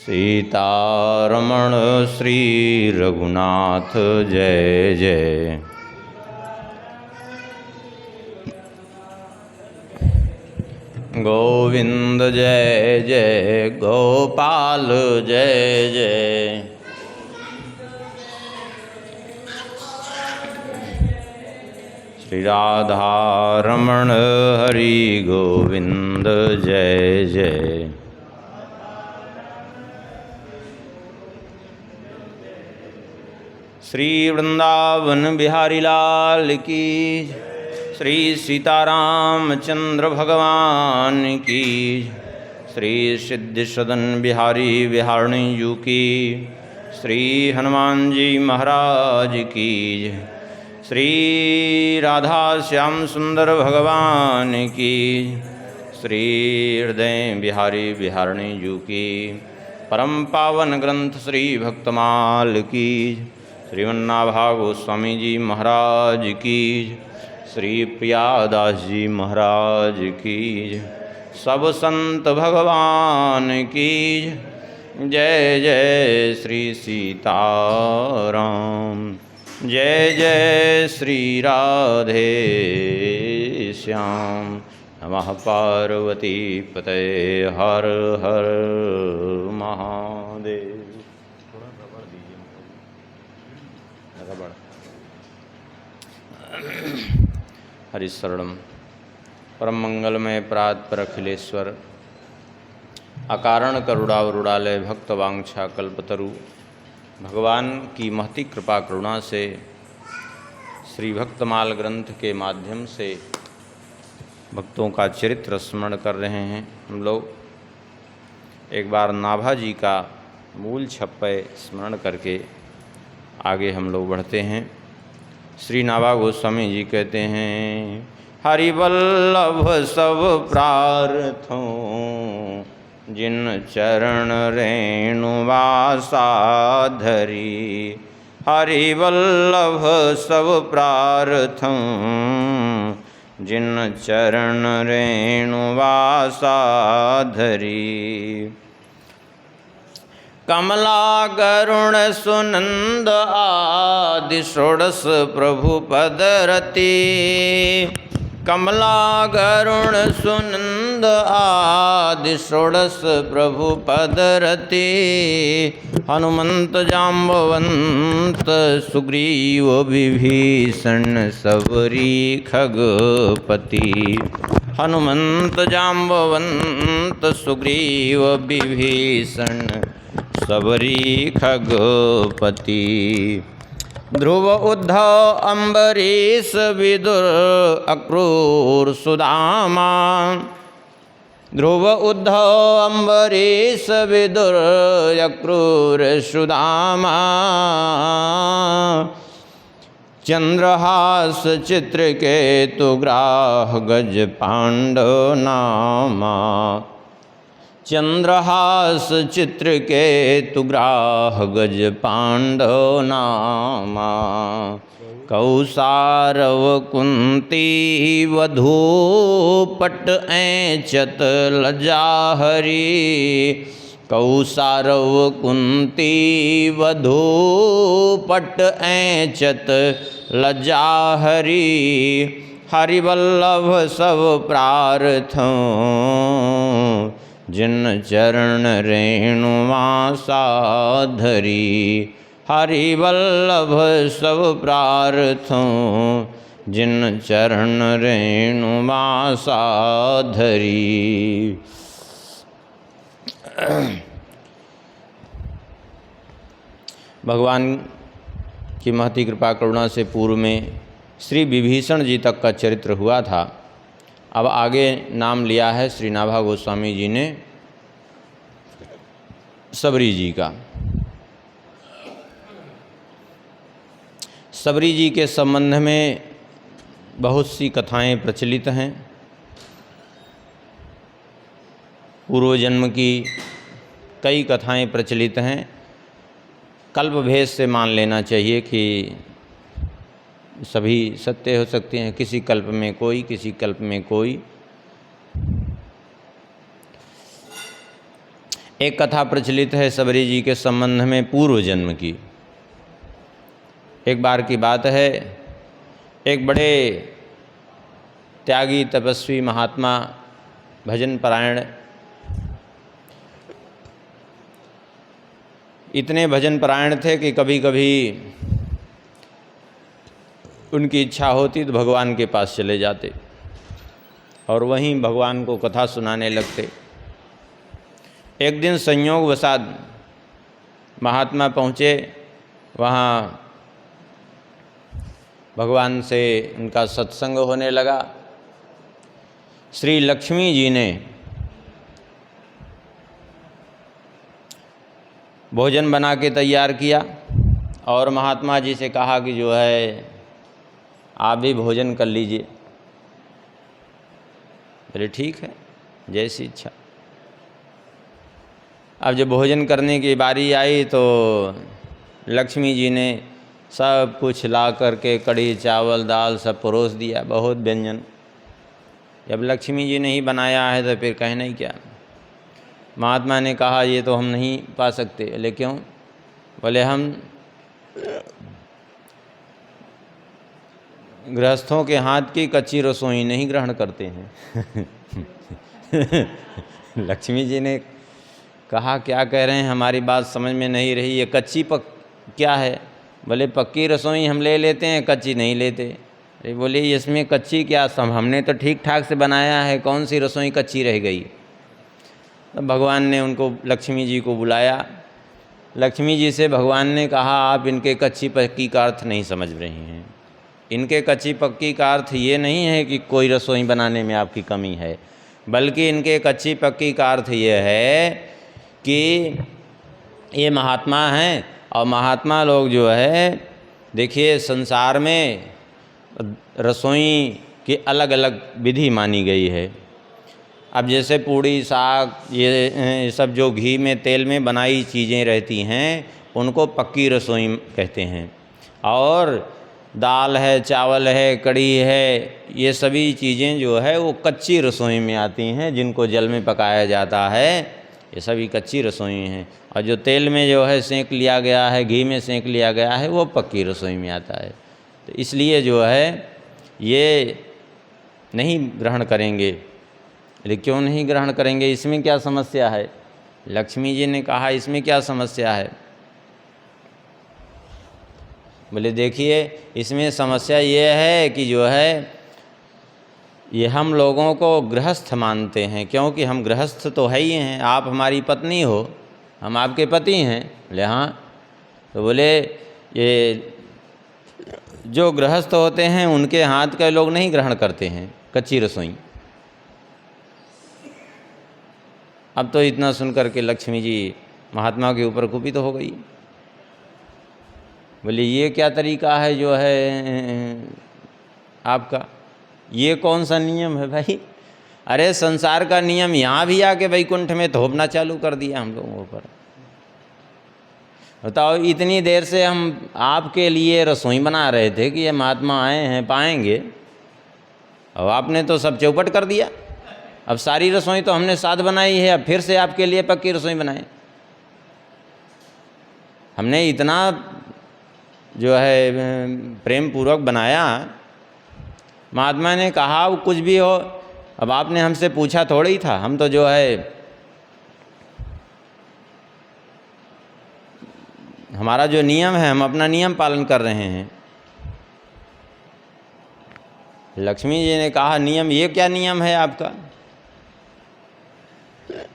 सीतारमण श्री रघुनाथ जय जय। गोविंद जय जय, गोपाल जय जय। श्री राधारमण हरि गोविंद जय जय। श्री वृंदावन बिहारी लाल की, श्री सीताराम चंद्र भगवान की, श्री सिद्धि सदन बिहारी बिहारणी जी की, श्री हनुमान जी महाराज की, श्री राधा श्याम सुंदर भगवान की, श्री हृदय बिहारी बिहारणी जी की, परम पावन ग्रंथ श्री भक्तमाल की, श्रीमन्नाभा गोस्वामी जी महाराज की, श्री प्रियादास जी महाराज की, सब संत भगवान की जय जय। श्री सीताराम जय जय, श्री राधे श्याम। नमः पार्वती पतये हर हर महादेव। हरिशरणम परम मंगलमय प्रात पर अखिलेश्वर, अकारण करुणावरुणालय भक्त वांछा कल्पतरु। भगवान की महती कृपा करुणा से श्री भक्तमाल ग्रंथ के माध्यम से भक्तों का चरित्र स्मरण कर रहे हैं हम लोग। एक बार नाभा जी का मूल छप्पय स्मरण करके आगे हम लोग बढ़ते हैं। श्री नाभा गोस्वामी जी कहते हैं, हरि वल्लभ सब प्रार्थों जिन चरण रेणु वासा धरी। हरि वल्लभ सब प्रार्थों जिन चरण रेणु वासा धरी। कमला गरुण सुनंद आदि षोडश प्रभु पदरती। कमला गरुण सुनंद आदि षोडश प्रभु पदरती। हनुमंत जाम्बवंत सुग्रीव विभीषण सबरी खगपति। हनुमंत जाम्बवंत सुग्रीव विभीषण सबरी खगपति। ध्रुव उद्धव अम्बरीश विदुर अक्रूर सुदामा। ध्रुव उद्धव अम्बरीश विदुर अक्रूर सुदामा। चंद्रहास चित्रकेतु ग्राह गज पांडव नामा। चंद्रहास चित्रकेतु ग्राह गज पांडव नामा। कौसारव कुंती वधूपट ऐचत लज्जा हरि। कौसारव कुंती वधूपट ऐचत लज्जा हरि। हरिवल्लभ सब प्रार्थों जिन चरण रेणु वासा धरी। हरिवल्लभ सब प्रार्थों जिन चरण रेणु वासा धरी। भगवान की महती कृपा करुणा से पूर्व में श्री विभीषण जी तक का चरित्र हुआ था। अब आगे नाम लिया है श्री नाभा गोस्वामी जी ने सबरी जी का। सबरी जी के संबंध में बहुत सी कथाएं प्रचलित हैं। पूर्व जन्म की कई कथाएं प्रचलित हैं। कल्प भेद से मान लेना चाहिए कि सभी सत्य हो सकते हैं। किसी कल्प में कोई, किसी कल्प में कोई। एक कथा प्रचलित है सबरी जी के संबंध में पूर्व जन्म की। एक बार की बात है, एक बड़े त्यागी तपस्वी महात्मा भजन परायण, इतने भजन परायण थे कि कभी कभी उनकी इच्छा होती तो भगवान के पास चले जाते और वहीं भगवान को कथा सुनाने लगते। एक दिन संयोगवशात महात्मा पहुँचे, वहाँ भगवान से उनका सत्संग होने लगा। श्री लक्ष्मी जी ने भोजन बना के तैयार किया और महात्मा जी से कहा कि जो है आप भी भोजन कर लीजिए। बोले ठीक है, जैसी इच्छा। अब जब भोजन करने की बारी आई तो लक्ष्मी जी ने सब कुछ ला करके कढ़ी चावल दाल सब परोस दिया, बहुत व्यंजन। जब लक्ष्मी जी ने ही बनाया है तो फिर कहना ही क्या। महात्मा ने कहा ये तो हम नहीं पा सकते। बोले क्यों? बोले हम गृहस्थों के हाथ की कच्ची रसोई नहीं ग्रहण करते हैं। लक्ष्मी जी ने कहा क्या कह रहे हैं, हमारी बात समझ में नहीं रही। ये कच्ची क्या है? बोले पक्की रसोई हम ले लेते हैं, कच्ची नहीं लेते। अरे बोले इसमें कच्ची क्या, सब हमने तो ठीक ठाक से बनाया है, कौन सी रसोई कच्ची रह गई। तो भगवान ने उनको लक्ष्मी जी को बुलाया। लक्ष्मी जी से भगवान ने कहा आप इनके कच्ची पक्की का अर्थ नहीं समझ रही हैं। इनके कच्ची पक्की का अर्थ ये नहीं है कि कोई रसोई बनाने में आपकी कमी है, बल्कि इनके कच्ची पक्की का अर्थ ये है कि ये महात्मा हैं और महात्मा लोग जो है, देखिए संसार में रसोई की अलग अलग विधि मानी गई है। अब जैसे पूड़ी साग ये सब जो घी में तेल में बनाई चीज़ें रहती हैं उनको पक्की रसोई कहते हैं, और दाल है चावल है कढ़ी है ये सभी चीज़ें जो है वो कच्ची रसोई में आती हैं, जिनको जल में पकाया जाता है ये सभी कच्ची रसोई हैं। और जो तेल में जो है सेंक लिया गया है, घी में सेंक लिया गया है, वो पक्की रसोई में आता है। तो इसलिए जो है ये नहीं ग्रहण करेंगे। लेकिन क्यों नहीं ग्रहण करेंगे, इसमें क्या समस्या है? लक्ष्मी जी ने कहा इसमें क्या समस्या है? बोले देखिए इसमें समस्या ये है कि जो है ये हम लोगों को गृहस्थ मानते हैं, क्योंकि हम गृहस्थ तो है ही हैं। आप हमारी पत्नी हो, हम आपके पति हैं। बोले हाँ। तो बोले ये जो गृहस्थ होते हैं उनके हाथ के लोग नहीं ग्रहण करते हैं कच्ची रसोई। अब तो इतना सुन करके लक्ष्मी जी महात्मा के ऊपर कुपित हो गई। बोले ये क्या तरीका है जो है आपका, ये कौन सा नियम है भाई? अरे संसार का नियम यहाँ भी आके वैकुंठ में थोपना चालू कर दिया हम लोगों पर। बताओ इतनी देर से हम आपके लिए रसोई बना रहे थे कि ये महात्मा आए हैं पाएंगे, और आपने तो सब चौपट कर दिया। अब सारी रसोई तो हमने साथ बनाई है, अब फिर से आपके लिए पक्की रसोई बनाए। हमने इतना जो है प्रेम पूर्वक बनाया। महात्मा ने कहा वो कुछ भी हो, अब आपने हमसे पूछा थोड़ा ही था, हम तो जो है हमारा जो नियम है हम अपना नियम पालन कर रहे हैं। लक्ष्मी जी ने कहा नियम, ये क्या नियम है आपका,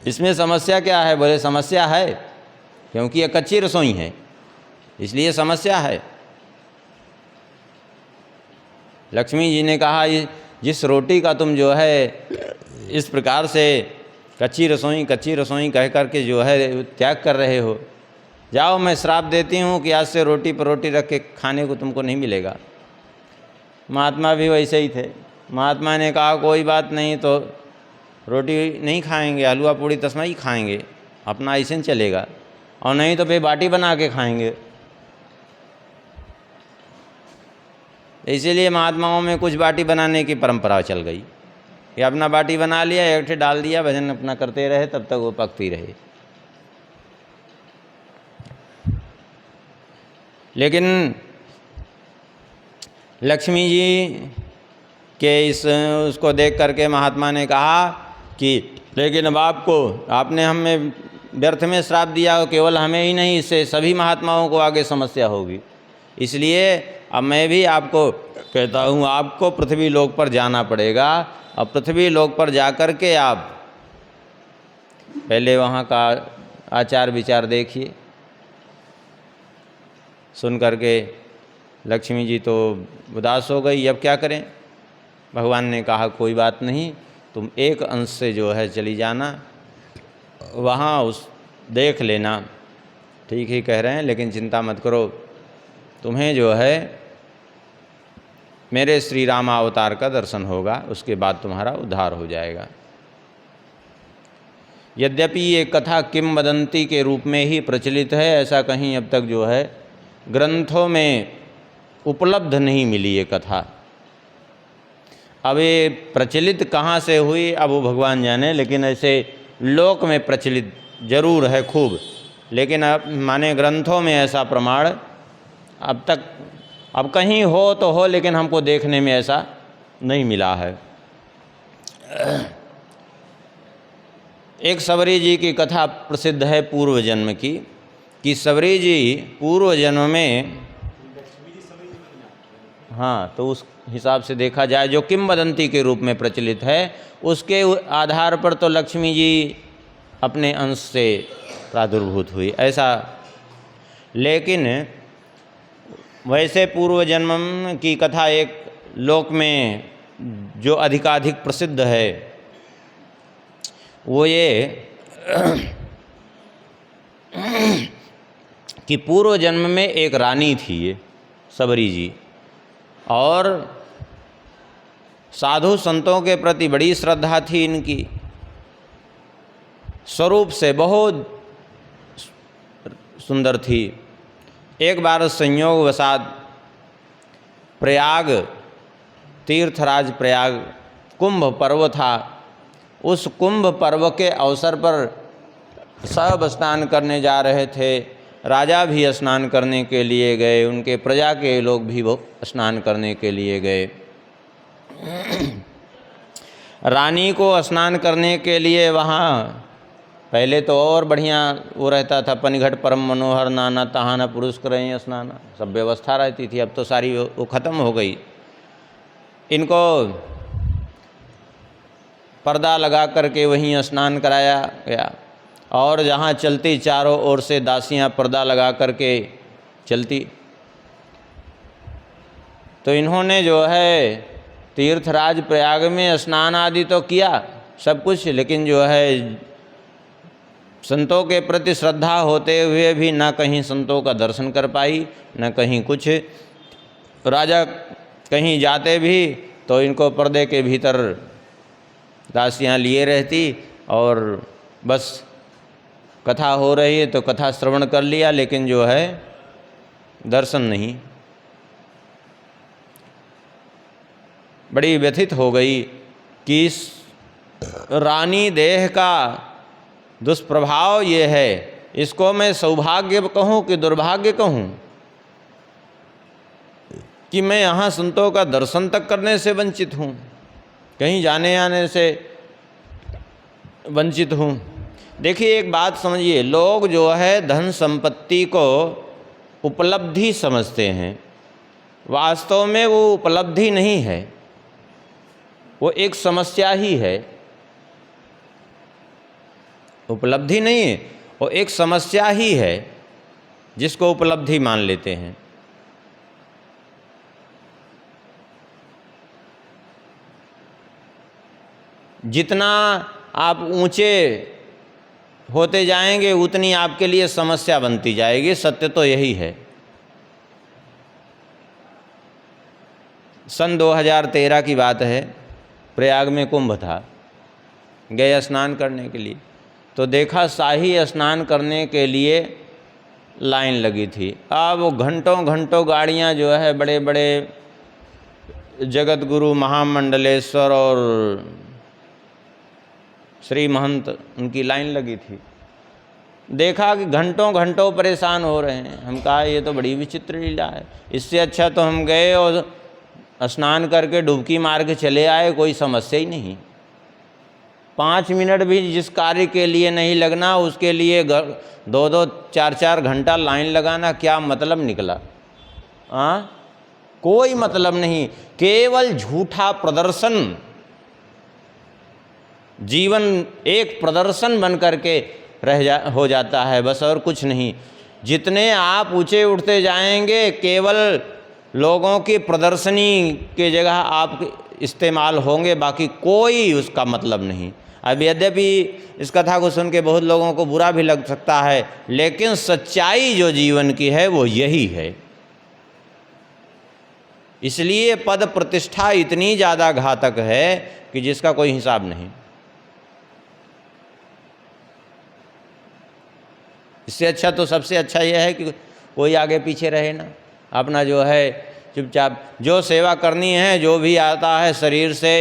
इसमें समस्या क्या है? बोले समस्या है क्योंकि ये कच्ची रसोई है इसलिए समस्या है। लक्ष्मी जी ने कहा जिस रोटी का तुम जो है इस प्रकार से कच्ची रसोई कह करके जो है त्याग कर रहे हो, जाओ मैं श्राप देती हूँ कि आज से रोटी पर रोटी रख के खाने को तुमको नहीं मिलेगा। महात्मा भी वैसे ही थे। महात्मा ने कहा कोई बात नहीं, तो रोटी नहीं खाएंगे, हलवा पूड़ी तस्मा ही खाएंगे, अपना ऐसे चलेगा, और नहीं तो फिर बाटी बना के खाएंगे। इसीलिए महात्माओं में कुछ बाटी बनाने की परंपरा चल गई। ये अपना बाटी बना लिया, एक ठे डाल दिया, भजन अपना करते रहे, तब तक वो पकती रहे। लेकिन लक्ष्मी जी के उसको देख करके महात्मा ने कहा कि लेकिन अब आपने हमें व्यर्थ में श्राप दिया हो, केवल हमें ही नहीं, इससे सभी महात्माओं को आगे समस्या होगी। इसलिए अब मैं भी आपको कहता हूँ, आपको पृथ्वी लोक पर जाना पड़ेगा। अब पृथ्वी लोक पर जा कर के आप पहले वहाँ का आचार विचार देखिए। सुन करके लक्ष्मी जी तो उदास हो गई, अब क्या करें। भगवान ने कहा कोई बात नहीं, तुम एक अंश से जो है चली जाना, वहाँ उस देख लेना। ठीक ही कह रहे हैं, लेकिन चिंता मत करो, तुम्हें जो है मेरे श्री राम अवतार का दर्शन होगा, उसके बाद तुम्हारा उद्धार हो जाएगा। यद्यपि ये कथा किंवदंती के रूप में ही प्रचलित है, ऐसा कहीं अब तक जो है ग्रंथों में उपलब्ध नहीं मिली ये कथा। अब ये प्रचलित कहाँ से हुई अब वो भगवान जाने, लेकिन ऐसे लोक में प्रचलित जरूर है खूब, लेकिन अब माने ग्रंथों में ऐसा प्रमाण अब तक, अब कहीं हो तो हो, लेकिन हमको देखने में ऐसा नहीं मिला है। एक सबरी जी की कथा प्रसिद्ध है पूर्व जन्म की, कि सबरी जी पूर्व जन्म में, हाँ, तो उस हिसाब से देखा जाए जो किंवदंती के रूप में प्रचलित है, उसके आधार पर तो लक्ष्मी जी अपने अंश से प्रादुर्भूत हुई ऐसा। लेकिन वैसे पूर्व जन्म की कथा एक लोक में जो अधिकाधिक प्रसिद्ध है वो ये कि पूर्व जन्म में एक रानी थी ये सबरी जी, और साधु संतों के प्रति बड़ी श्रद्धा थी इनकी, स्वरूप से बहुत सुंदर थी। एक बार संयोगवशात प्रयाग, तीर्थराज प्रयाग कुंभ पर्व था, उस कुंभ पर्व के अवसर पर सब स्नान करने जा रहे थे। राजा भी स्नान करने के लिए गए, उनके प्रजा के लोग भी वो स्नान करने के लिए गए। रानी को स्नान करने के लिए वहाँ पहले तो और बढ़िया वो रहता था, पनिघट परम मनोहर नाना तहाना पुरुष करें स्नान, सब व्यवस्था रहती थी। अब तो सारी वो ख़त्म हो गई। इनको पर्दा लगा करके वहीं स्नान कराया गया, और जहाँ चलती चारों ओर से दासियाँ पर्दा लगा करके चलती। तो इन्होंने जो है तीर्थराज प्रयाग में स्नान आदि तो किया सब कुछ, लेकिन जो है संतों के प्रति श्रद्धा होते हुए भी ना कहीं संतों का दर्शन कर पाई, न कहीं कुछ। राजा कहीं जाते भी तो इनको पर्दे के भीतर दासियाँ लिए रहती, और बस कथा हो रही है तो कथा श्रवण कर लिया, लेकिन जो है दर्शन नहीं। बड़ी व्यथित हो गई कि इस रानी देह का दुष्प्रभाव ये है, इसको मैं सौभाग्य कहूँ कि दुर्भाग्य कहूँ कि मैं यहाँ संतों का दर्शन तक करने से वंचित हूँ, कहीं जाने आने से वंचित हूँ। देखिए एक बात समझिए, लोग जो है धन संपत्ति को उपलब्धि समझते हैं, वास्तव में वो उपलब्धि नहीं है, वो एक समस्या ही है। उपलब्धि नहीं है, वो एक समस्या ही है जिसको उपलब्धि मान लेते हैं। जितना आप ऊंचे होते जाएंगे उतनी आपके लिए समस्या बनती जाएगी, सत्य तो यही है। सन 2013 की बात है, प्रयाग में कुंभ था, गए स्नान करने के लिए, तो देखा शाही स्नान करने के लिए लाइन लगी थी। अब वो घंटों घंटों गाड़ियां जो है बड़े बड़े जगत गुरु महामंडलेश्वर और श्री महंत उनकी लाइन लगी थी। देखा कि घंटों घंटों परेशान हो रहे हैं। हम कहा ये तो बड़ी विचित्र लीला है, इससे अच्छा तो हम गए और स्नान करके डुबकी मार के चले आए, कोई समस्या ही नहीं। 5 मिनट भी जिस कार्य के लिए नहीं लगना उसके लिए 2-2 4-4 घंटा लाइन लगाना, क्या मतलब निकला? कोई मतलब नहीं, केवल झूठा प्रदर्शन। जीवन एक प्रदर्शन बन करके हो जाता है बस, और कुछ नहीं। जितने आप ऊंचे उठते जाएंगे केवल लोगों की प्रदर्शनी के जगह आप इस्तेमाल होंगे, बाकी कोई उसका मतलब नहीं। अब यद्यपि इस कथा को सुन के बहुत लोगों को बुरा भी लग सकता है, लेकिन सच्चाई जो जीवन की है वो यही है। इसलिए पद प्रतिष्ठा इतनी ज़्यादा घातक है कि जिसका कोई हिसाब नहीं। इससे अच्छा तो सबसे अच्छा यह है कि कोई आगे पीछे रहे ना, अपना जो है चुपचाप जो सेवा करनी है, जो भी आता है शरीर से,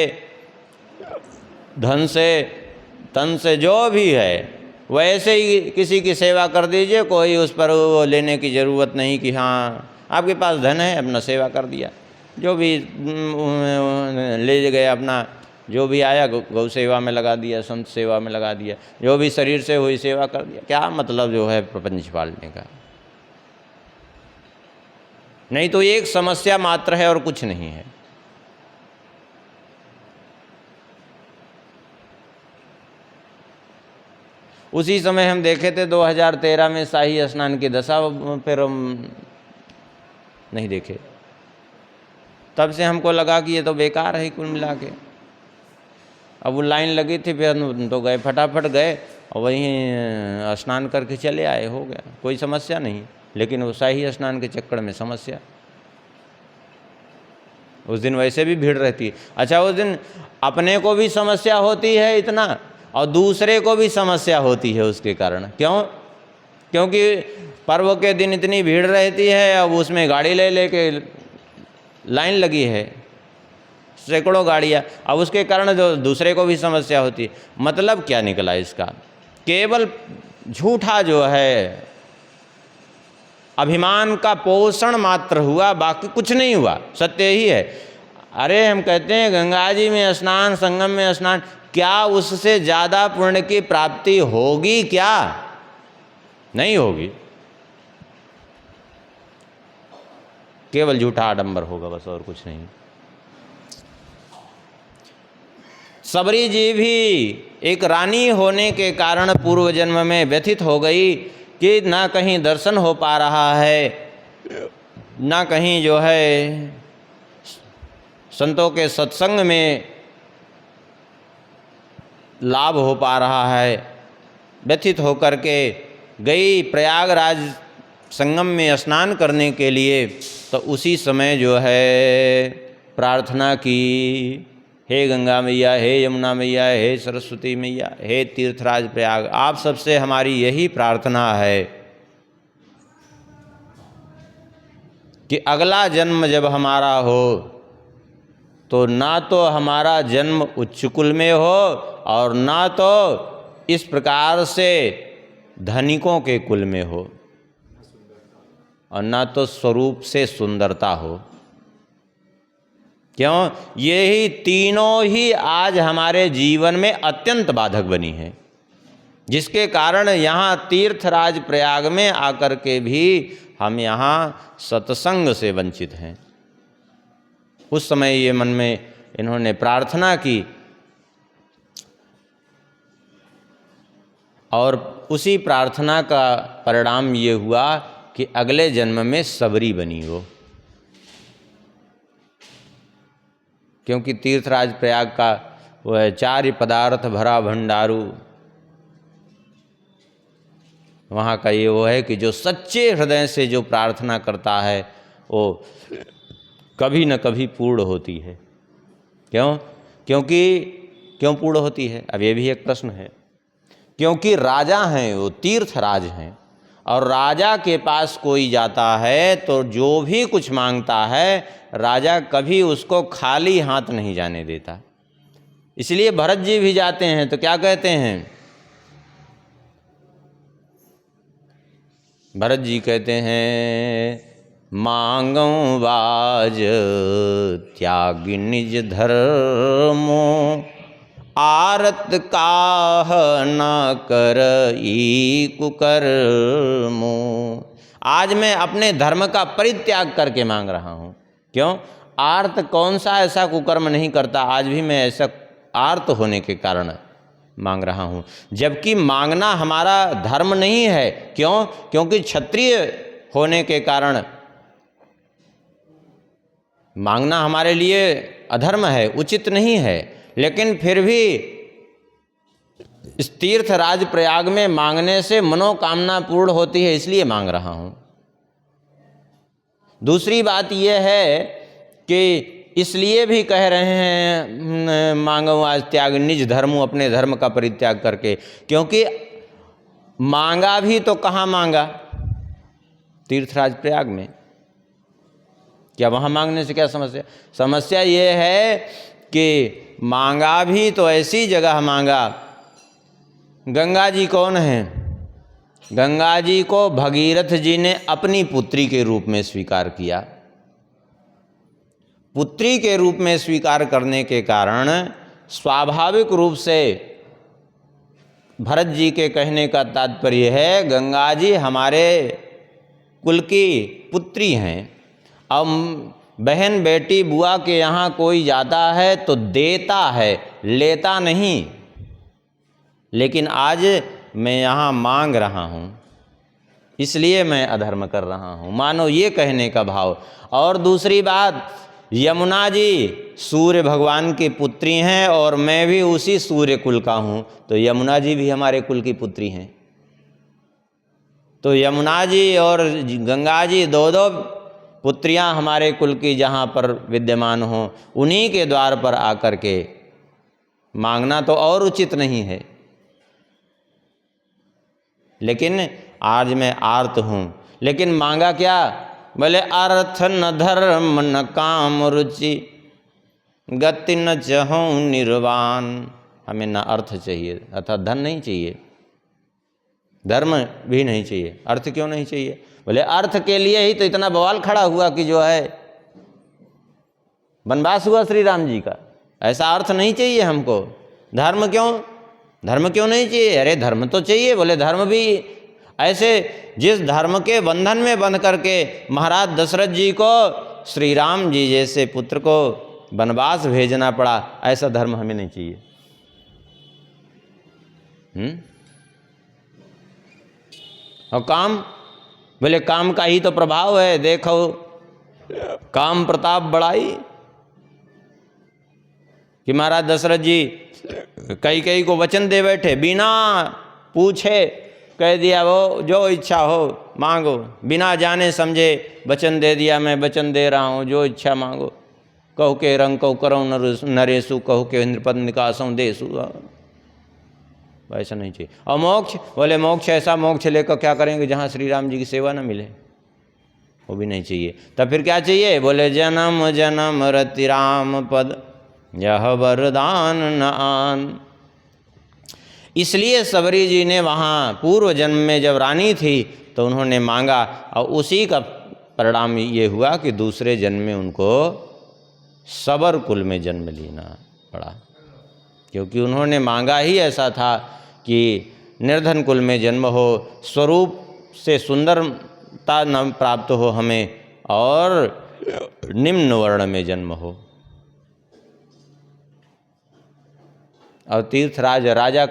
धन से, तन से, जो भी है वैसे ही किसी की सेवा कर दीजिए। कोई उस पर वो लेने की ज़रूरत नहीं कि हाँ आपके पास धन है, अपना सेवा कर दिया, जो भी ले गए अपना, जो भी आया गौ सेवा में लगा दिया, संत सेवा में लगा दिया, जो भी शरीर से हुई सेवा कर दिया। क्या मतलब जो है प्रपंच पालने का? नहीं तो एक समस्या मात्र है और कुछ नहीं है। उसी समय हम देखे थे 2013 में शाही स्नान की दशा, फिर हम नहीं देखे। तब से हमको लगा कि ये तो बेकार है कुल मिला के। अब वो लाइन लगी थी, फिर हम तो गए, फटाफट गए और वहीं स्नान करके चले आए, हो गया, कोई समस्या नहीं। लेकिन वो शाही स्नान के चक्कर में समस्या। उस दिन वैसे भी भीड़ रहती है। अच्छा, उस दिन अपने को भी समस्या होती है इतना, और दूसरे को भी समस्या होती है उसके कारण। क्यों? क्योंकि पर्व के दिन इतनी भीड़ रहती है, अब उसमें गाड़ी लेके लाइन लगी है, सैकड़ों गाड़ियाँ, अब उसके कारण जो दूसरे को भी समस्या होती है। मतलब क्या निकला इसका? केवल झूठा जो है अभिमान का पोषण मात्र हुआ, बाकी कुछ नहीं हुआ, सत्य ही है। अरे हम कहते हैं गंगा जी में स्नान, संगम में स्नान, क्या उससे ज़्यादा पुण्य की प्राप्ति होगी? क्या नहीं होगी, केवल झूठा आडंबर होगा बस, और कुछ नहीं। सबरी जी भी एक रानी होने के कारण पूर्व जन्म में व्यथित हो गई कि ना कहीं दर्शन हो पा रहा है, ना कहीं जो है संतों के सत्संग में लाभ हो पा रहा है। व्यथित होकर के गई प्रयागराज संगम में स्नान करने के लिए, तो उसी समय जो है प्रार्थना की, हे गंगा मैया, हे यमुना मैया, हे सरस्वती मैया, हे तीर्थराज प्रयाग, आप सबसे हमारी यही प्रार्थना है कि अगला जन्म जब हमारा हो तो ना तो हमारा जन्म उच्च कुल में हो और ना तो इस प्रकार से धनिकों के कुल में हो, और ना तो स्वरूप से सुंदरता हो। क्यों? यही तीनों ही आज हमारे जीवन में अत्यंत बाधक बनी है, जिसके कारण यहाँ तीर्थराज प्रयाग में आकर के भी हम यहाँ सत्संग से वंचित हैं। उस समय ये मन में इन्होंने प्रार्थना की, और उसी प्रार्थना का परिणाम ये हुआ कि अगले जन्म में सबरी बनी हो। क्योंकि तीर्थराज प्रयाग का वह 4 पदार्थ भरा भंडारू, वहाँ का ये वो है कि जो सच्चे हृदय से जो प्रार्थना करता है वो कभी न कभी पूर्ण होती है। क्यों? क्यों पूर्ण होती है? अब ये भी एक प्रश्न है। क्योंकि राजा हैं, वो तीर्थराज हैं, और राजा के पास कोई जाता है तो जो भी कुछ मांगता है राजा कभी उसको खाली हाथ नहीं जाने देता। इसलिए भरत जी भी जाते हैं तो क्या कहते हैं? भरत जी कहते हैं मांगऊं बाज त्याग निज धर्मो, आरत काह न कर ई कुकर्मो। आज मैं अपने धर्म का परित्याग करके मांग रहा हूँ। क्यों? आर्त कौन सा ऐसा कुकर्म नहीं करता, आज भी मैं ऐसा आर्त होने के कारण मांग रहा हूँ। जबकि मांगना हमारा धर्म नहीं है। क्यों? क्योंकि क्षत्रिय होने के कारण मांगना हमारे लिए अधर्म है, उचित नहीं है। लेकिन फिर भी इस तीर्थराज प्रयाग में मांगने से मनोकामना पूर्ण होती है, इसलिए मांग रहा हूँ। दूसरी बात यह है कि इसलिए भी कह रहे हैं मांगो आज त्याग निज धर्म, अपने धर्म का परित्याग करके, क्योंकि मांगा भी तो कहाँ मांगा? तीर्थराज प्रयाग में। क्या वहाँ मांगने से क्या समस्या? समस्या ये है कि मांगा भी तो ऐसी जगह मांगा। गंगा जी कौन है? गंगा जी को भगीरथ जी ने अपनी पुत्री के रूप में स्वीकार किया। पुत्री के रूप में स्वीकार करने के कारण स्वाभाविक रूप से भरत जी के कहने का तात्पर्य है गंगा जी हमारे कुल की पुत्री हैं। अब बहन बेटी बुआ के यहाँ कोई जाता है तो देता है, लेता नहीं। लेकिन आज मैं यहाँ मांग रहा हूँ, इसलिए मैं अधर्म कर रहा हूँ, मानो ये कहने का भाव। और दूसरी बात, यमुना जी सूर्य भगवान की पुत्री हैं और मैं भी उसी सूर्य कुल का हूँ, तो यमुना जी भी हमारे कुल की पुत्री हैं। तो यमुना जी और गंगा जी दो दो पुत्रियाँ हमारे कुल की जहाँ पर विद्यमान हों, उन्हीं के द्वार पर आकर के मांगना तो और उचित नहीं है। लेकिन आज मैं आर्त हूँ, लेकिन मांगा क्या? बोले अर्थ न धर्म न काम रुचि, गति न चहूँ निर्वाण। हमें न अर्थ चाहिए, अर्थात धन नहीं चाहिए, धर्म भी नहीं चाहिए। अर्थ क्यों नहीं चाहिए? बोले अर्थ के लिए ही तो इतना बवाल खड़ा हुआ कि जो है वनवास हुआ श्री राम जी का। ऐसा अर्थ नहीं चाहिए हमको। धर्म क्यों? धर्म क्यों नहीं चाहिए? अरे धर्म तो चाहिए। बोले धर्म भी ऐसे जिस धर्म के बंधन में बंध करके महाराज दशरथ जी को श्री राम जी जैसे पुत्र को वनवास भेजना पड़ा, ऐसा धर्म हमें नहीं चाहिए। और काम? बोले काम का ही तो प्रभाव है। देखो काम प्रताप बढ़ाई कि महाराज दशरथ जी कई को वचन दे बैठे, बिना पूछे कह दिया वो जो इच्छा हो मांगो, बिना जाने समझे वचन दे दिया, मैं वचन दे रहा हूँ जो इच्छा मांगो। कहो के रंग कहो करो नरेशु, कहो के इंद्रपद निकासों देसु। ऐसा नहीं चाहिए। और मोक्ष? बोले मोक्ष ऐसा मोक्ष लेकर क्या करेंगे जहाँ श्री राम जी की सेवा न मिले, वो भी नहीं चाहिए। तब फिर क्या चाहिए? बोले जन्म जन्म रति राम पद, यह वरदान न आन। इसलिए सबरी जी ने वहाँ पूर्व जन्म में जब रानी थी तो उन्होंने मांगा, और उसी का परिणाम ये हुआ कि दूसरे जन्म में उनको सबर कुल में जन्म लेना पड़ा। क्योंकि उन्होंने मांगा ही ऐसा था कि निर्धन कुल में जन्म हो, स्वरूप से सुंदरता न प्राप्त हो हमें, और निम्न वर्ण में जन्म हो। और तीर्थराज राजा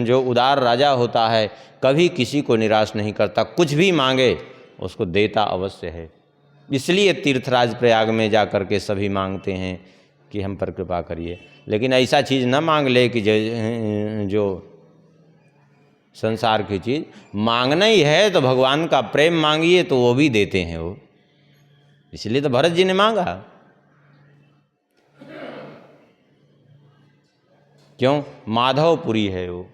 जो उदार राजा होता है कभी किसी को निराश नहीं करता, कुछ भी मांगे उसको देता अवश्य है। इसलिए तीर्थराज प्रयाग में जा कर के सभी मांगते हैं कि हम पर कृपा करिए। लेकिन ऐसा चीज़ न मांग ले कि जो संसार की चीज़। मांगना ही है तो भगवान का प्रेम मांगिए तो वो भी देते हैं वो। इसलिए तो भरत जी ने मांगा। क्यों? माधवपुरी है वो,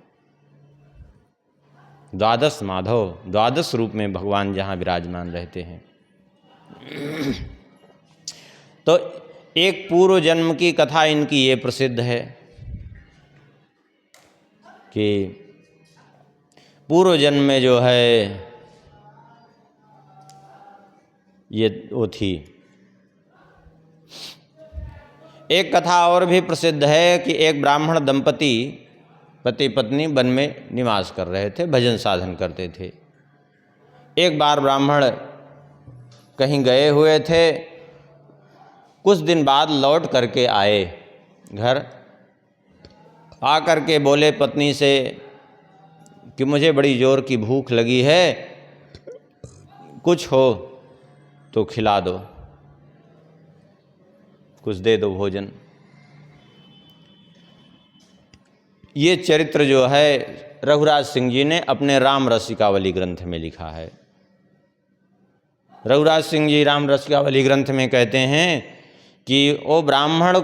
द्वादश माधव, द्वादश रूप में भगवान जहाँ विराजमान रहते हैं। तो एक पूर्व जन्म की कथा इनकी ये प्रसिद्ध है कि पूर्व जन्म में जो है ये वो थी। एक कथा और भी प्रसिद्ध है कि एक ब्राह्मण दंपति पति पत्नी वन में निवास कर रहे थे, भजन साधन करते थे। एक बार ब्राह्मण कहीं गए हुए थे, कुछ दिन बाद लौट करके आए घर, आकर के बोले पत्नी से कि मुझे बड़ी जोर की भूख लगी है, कुछ हो तो खिला दो, कुछ दे दो भोजन। ये चरित्र जो है रघुराज सिंह जी ने अपने राम रसिकावली ग्रंथ में लिखा है। रघुराज सिंह जी राम रसिकावली ग्रंथ में कहते हैं कि वो ब्राह्मण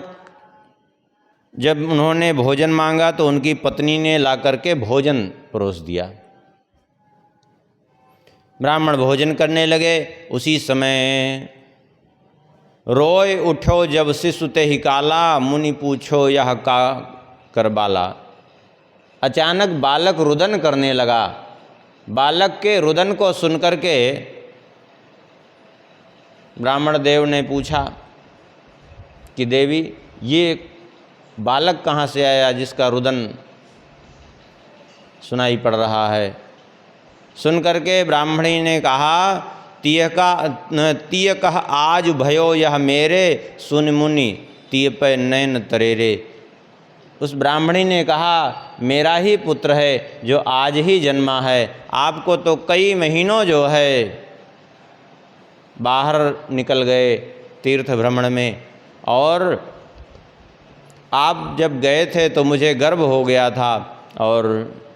जब उन्होंने भोजन मांगा तो उनकी पत्नी ने ला करके भोजन परोस दिया। ब्राह्मण भोजन करने लगे, उसी समय रोय उठो जब शिशु ते ही काला, मुनि पूछो यह का करबाला। अचानक बालक रुदन करने लगा। बालक के रुदन को सुनकर के ब्राह्मण देव ने पूछा कि देवी ये बालक कहाँ से आया जिसका रुदन सुनाई पड़ रहा है। सुन करके ब्राह्मणी ने कहा तीय कह आज भयो यह मेरे, सुन मुनि तीय पे नैन तरेरे। उस ब्राह्मणी ने कहा मेरा ही पुत्र है जो आज ही जन्मा है, आपको तो कई महीनों जो है बाहर निकल गए तीर्थ भ्रमण में, और आप जब गए थे तो मुझे गर्भ हो गया था और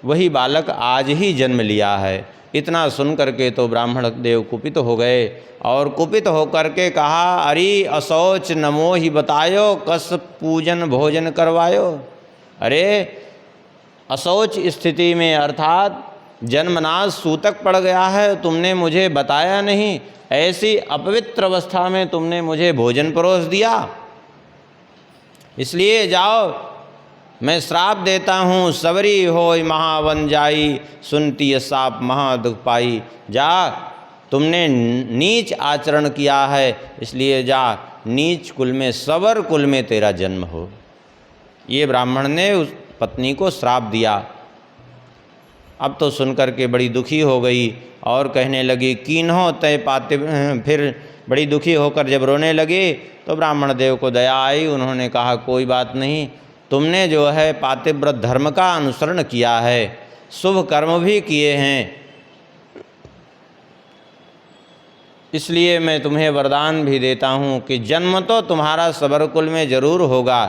वही बालक आज ही जन्म लिया है। इतना सुन करके तो ब्राह्मण देव कुपित हो गए और कुपित होकर के कहा अरे असौच नमो ही बतायो, कस पूजन भोजन करवायो। अरे असौच स्थिति में अर्थात जन्मनाश सूतक पड़ गया है, तुमने मुझे बताया नहीं, ऐसी अपवित्र अवस्था में तुमने मुझे भोजन परोस दिया। इसलिए जाओ मैं श्राप देता हूँ, सबरी होय महावन जाई, सुनती साप महादुख पाई। जा तुमने नीच आचरण किया है, इसलिए जा नीच कुल में सवर कुल में तेरा जन्म हो। ये ब्राह्मण ने उस पत्नी को श्राप दिया। अब तो सुनकर के बड़ी दुखी हो गई और कहने लगी कीन्हो तय पाते। फिर बड़ी दुखी होकर जब रोने लगी तो ब्राह्मण देव को दया आई। उन्होंने कहा कोई बात नहीं, तुमने जो है पातिव्रत धर्म का अनुसरण किया है, शुभ कर्म भी किए हैं, इसलिए मैं तुम्हें वरदान भी देता हूँ कि जन्म तो तुम्हारा सबर कुल में जरूर होगा,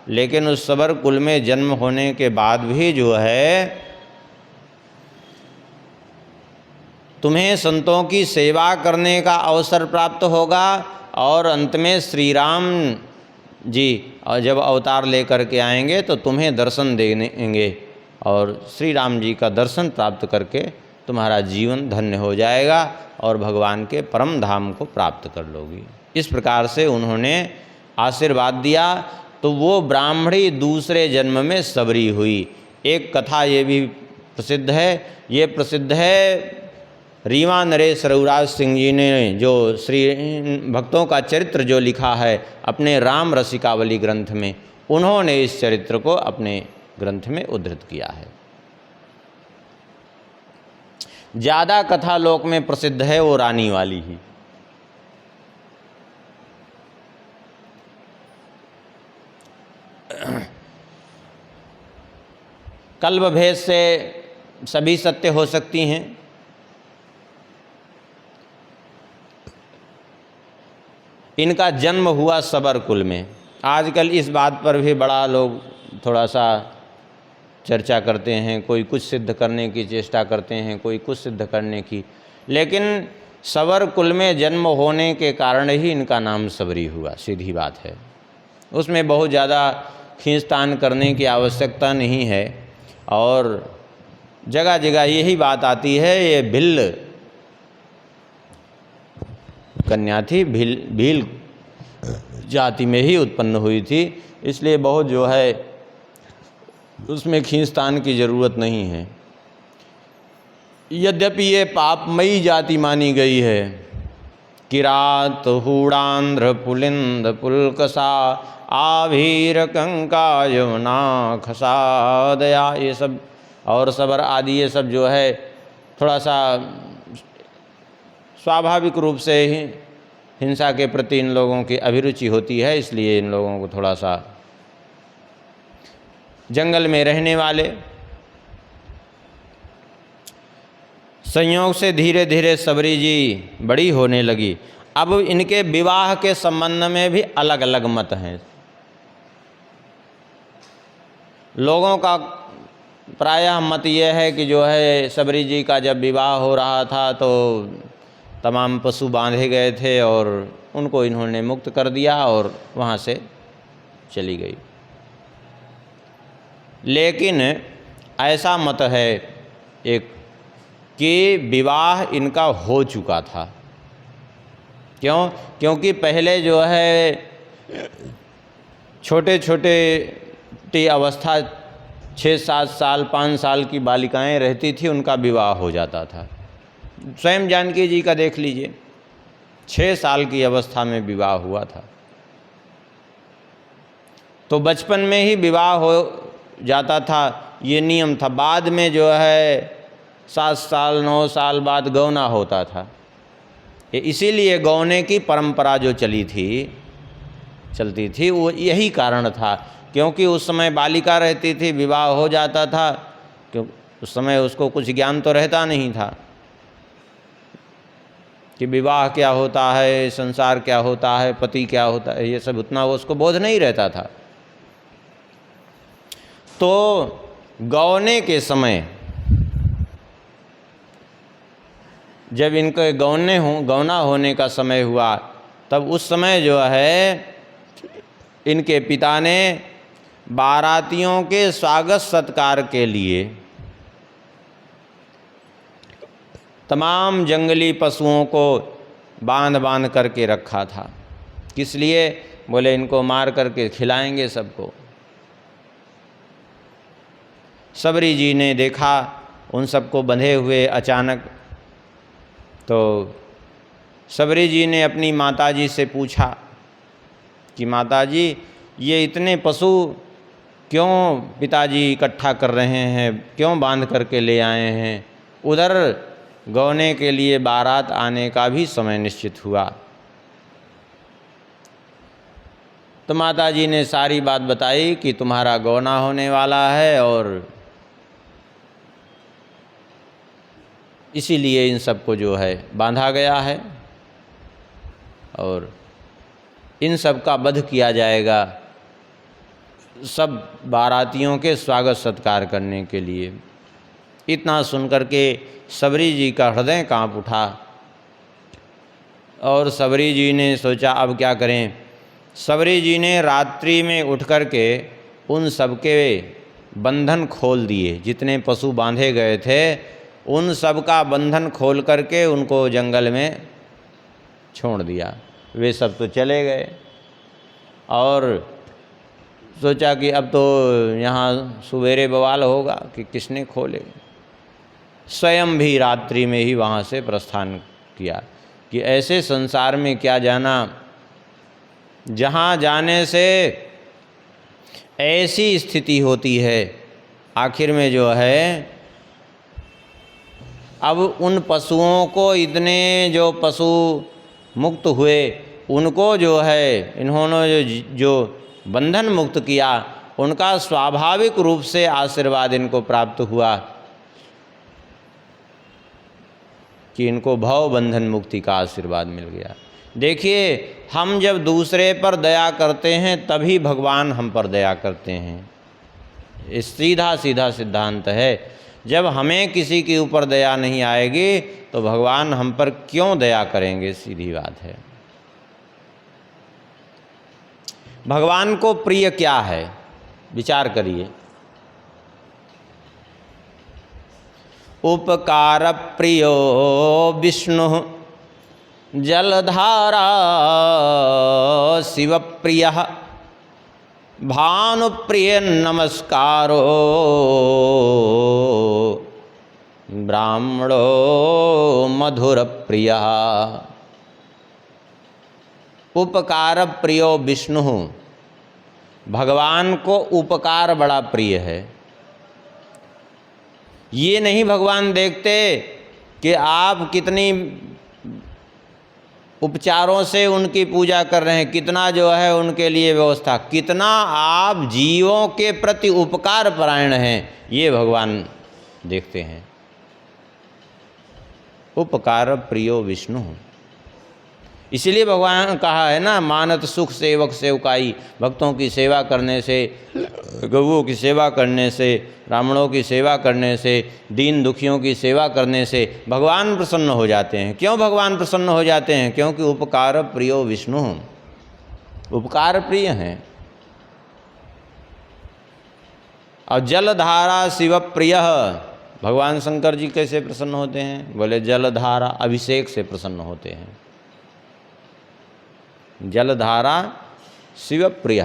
लेकिन उस सबर कुल में जन्म होने के बाद भी जो है तुम्हें संतों की सेवा करने का अवसर प्राप्त होगा और अंत में श्री राम जी और जब अवतार लेकर के आएंगे तो तुम्हें दर्शन देंगे और श्री राम जी का दर्शन प्राप्त करके तुम्हारा जीवन धन्य हो जाएगा और भगवान के परम धाम को प्राप्त कर लोगी। इस प्रकार से उन्होंने आशीर्वाद दिया तो वो ब्राह्मणी दूसरे जन्म में सबरी हुई। एक कथा ये भी प्रसिद्ध है, ये प्रसिद्ध है रीवा नरेश रघुराज सिंह जी ने जो श्री भक्तों का चरित्र जो लिखा है अपने राम रसिकावली ग्रंथ में, उन्होंने इस चरित्र को अपने ग्रंथ में उद्धृत किया है। ज़्यादा कथा लोक में प्रसिद्ध है वो रानी वाली ही। कल्प भेद से सभी सत्य हो सकती हैं। इनका जन्म हुआ सबर कुल में। आजकल इस बात पर भी बड़ा लोग थोड़ा सा चर्चा करते हैं, कोई कुछ सिद्ध करने की चेष्टा करते हैं, कोई कुछ सिद्ध करने की, लेकिन सबर कुल में जन्म होने के कारण ही इनका नाम सबरी हुआ, सीधी बात है। उसमें बहुत ज़्यादा खींचतान करने की आवश्यकता नहीं है और जगह जगह यही बात आती है। ये भिल्ल कन्या थी, भील जाति में ही उत्पन्न हुई थी, इसलिए बहुत जो है उसमें खींचतान की ज़रूरत नहीं है। यद्यपि ये पापमयी जाति मानी गई है, किरात हूणांध्र पुलिंद पुलकसा आभीर कंका यमुना खसादया, ये सब और सबर आदि ये सब जो है थोड़ा सा स्वाभाविक रूप से ही हिंसा के प्रति इन लोगों की अभिरुचि होती है, इसलिए इन लोगों को थोड़ा सा जंगल में रहने वाले। संयोग से धीरे धीरे सबरी जी बड़ी होने लगी। अब इनके विवाह के संबंध में भी अलग अलग मत हैं। लोगों का प्रायः मत यह है कि जो है सबरी जी का जब विवाह हो रहा था तो तमाम पशु बांधे गए थे और उनको इन्होंने मुक्त कर दिया और वहाँ से चली गई। लेकिन ऐसा मत है एक कि विवाह इनका हो चुका था। क्यों? क्योंकि पहले जो है छोटे छोटे अवस्था 6-7 साल 5 साल की बालिकाएं रहती थी, उनका विवाह हो जाता था। स्वयं जानकी जी का देख लीजिए, 6 साल की अवस्था में विवाह हुआ था। तो बचपन में ही विवाह हो जाता था, ये नियम था। बाद में जो है 7 साल 9 साल बाद गौना होता था। इसीलिए गौने की परंपरा जो चलती थी वो यही कारण था, क्योंकि उस समय बालिका रहती थी, विवाह हो जाता था, क्यों उस समय उसको कुछ ज्ञान तो रहता नहीं था कि विवाह क्या होता है, संसार क्या होता है, पति क्या होता है, ये सब उतना उसको बोध नहीं रहता था। तो गौने के समय जब इनके गौना होने का समय हुआ, तब उस समय जो है इनके पिता ने बारातियों के स्वागत सत्कार के लिए तमाम जंगली पशुओं को बांध करके रखा था। किस लिए? बोले इनको मार करके खिलाएंगे सबको। सबरी जी ने देखा उन सबको बंधे हुए अचानक, तो सबरी जी ने अपनी माताजी से पूछा कि माताजी ये इतने पशु क्यों पिताजी इकट्ठा कर रहे हैं, क्यों बांध करके ले आए हैं? उधर गौने के लिए बारात आने का भी समय निश्चित हुआ। तो माताजी ने सारी बात बताई कि तुम्हारा गौना होने वाला है और इसीलिए इन सबको जो है बांधा गया है और इन सब का वध किया जाएगा, सब बारातियों के स्वागत सत्कार करने के लिए। इतना सुनकर के सबरी जी का हृदय कांप उठा और सबरी जी ने सोचा अब क्या करें। सबरी जी ने रात्रि में उठ कर के उन सबके बंधन खोल दिए, जितने पशु बांधे गए थे उन सब का बंधन खोल करके उनको जंगल में छोड़ दिया। वे सब तो चले गए और सोचा कि अब तो यहाँ सवेरे बवाल होगा कि किसने खोले। स्वयं भी रात्रि में ही वहाँ से प्रस्थान किया कि ऐसे संसार में क्या जाना, जहाँ जाने से ऐसी स्थिति होती है। आखिर में जो है अब उन पशुओं को, इतने जो पशु मुक्त हुए उनको जो है इन्होंने जो बंधन मुक्त किया, उनका स्वाभाविक रूप से आशीर्वाद इनको प्राप्त हुआ कि इनको भव बंधन मुक्ति का आशीर्वाद मिल गया। देखिए, हम जब दूसरे पर दया करते हैं तभी भगवान हम पर दया करते हैं। ये सीधा सीधा सिद्धांत है। जब हमें किसी के ऊपर दया नहीं आएगी तो भगवान हम पर क्यों दया करेंगे? सीधी बात है। भगवान को प्रिय क्या है? विचार करिए। उपकार प्रियो विष्णु जलधारा शिव प्रिय भानुप्रिय नमस्कारो ब्राह्मणो मधुर प्रिय। उपकार प्रियो विष्णु, भगवान को उपकार बड़ा प्रिय है। ये नहीं भगवान देखते कि आप कितनी उपचारों से उनकी पूजा कर रहे हैं, कितना जो है उनके लिए व्यवस्था, कितना आप जीवों के प्रति उपकार परायण हैं, ये भगवान देखते हैं। उपकार प्रियो विष्णु, इसीलिए भगवान कहा है ना, मानत सुख सेवक सेवकाई, भक्तों की सेवा करने से, गौओं की सेवा करने से, ब्राह्मणों की सेवा करने से, दीन दुखियों की सेवा करने से भगवान प्रसन्न हो जाते हैं। क्यों भगवान प्रसन्न हो जाते हैं? क्योंकि उपकार प्रियो विष्णु, उपकार प्रिय हैं। और जलधारा शिव प्रिय, भगवान शंकर जी कैसे प्रसन्न होते हैं? बोले जलधारा अभिषेक से प्रसन्न होते हैं। जलधारा शिव प्रिय,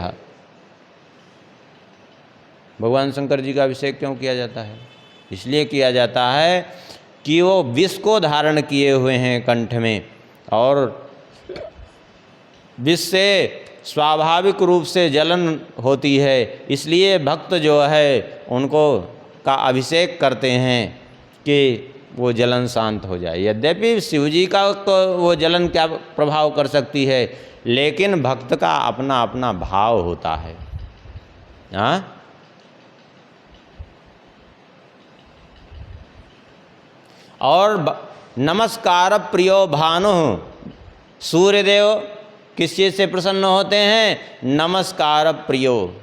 भगवान शंकर जी का अभिषेक क्यों किया जाता है? इसलिए किया जाता है कि वो विष को धारण किए हुए हैं कंठ में, और विष से स्वाभाविक रूप से जलन होती है, इसलिए भक्त जो है उनको का अभिषेक करते हैं कि वो जलन शांत हो जाए। यद्यपि शिव जी का तो वो जलन क्या प्रभाव कर सकती है, लेकिन भक्त का अपना अपना भाव होता है। हाँ, और नमस्कार प्रियो भानु, सूर्यदेव किस चीज़ से प्रसन्न होते हैं? नमस्कार प्रियो,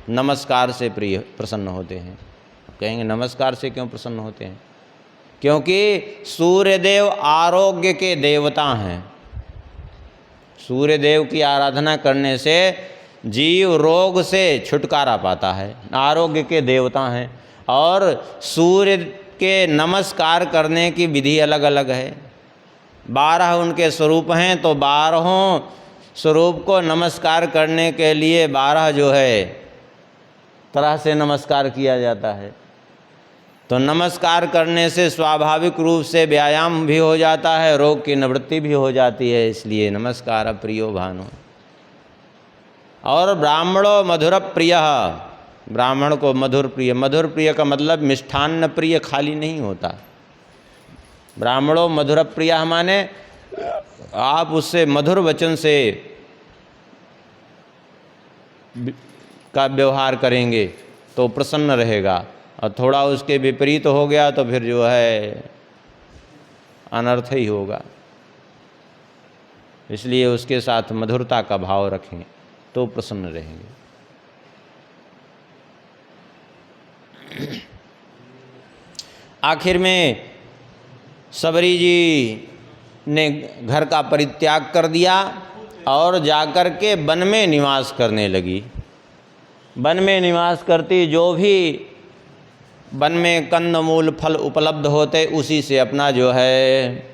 नमस्कार से प्रिय प्रसन्न होते हैं। कहेंगे नमस्कार से क्यों प्रसन्न होते हैं? क्योंकि सूर्यदेव आरोग्य के देवता हैं। सूर्यदेव की आराधना करने से जीव रोग से छुटकारा पाता है, आरोग्य के देवता हैं। और सूर्य के नमस्कार करने की विधि अलग अलग है। 12 उनके स्वरूप हैं, तो 12 स्वरूप को नमस्कार करने के लिए 12 जो है तरह से नमस्कार किया जाता है। तो नमस्कार करने से स्वाभाविक रूप से व्यायाम भी हो जाता है, रोग की निवृत्ति भी हो जाती है, इसलिए नमस्कार प्रियो भानु। और ब्राह्मणो मधुर प्रिय, ब्राह्मण को मधुर प्रिय, मधुर प्रिय का मतलब मिष्ठान्न प्रिय खाली नहीं होता। ब्राह्मणो मधुर प्रिय माने आप उससे मधुर वचन से का व्यवहार करेंगे तो प्रसन्न रहेगा, और थोड़ा उसके विपरीत हो गया तो फिर जो है अनर्थ ही होगा। इसलिए उसके साथ मधुरता का भाव रखें तो प्रसन्न रहेंगे। आखिर में सबरी जी ने घर का परित्याग कर दिया और जाकर के वन में निवास करने लगी। वन में निवास करती, जो भी वन में कंदमूल फल उपलब्ध होते उसी से अपना जो है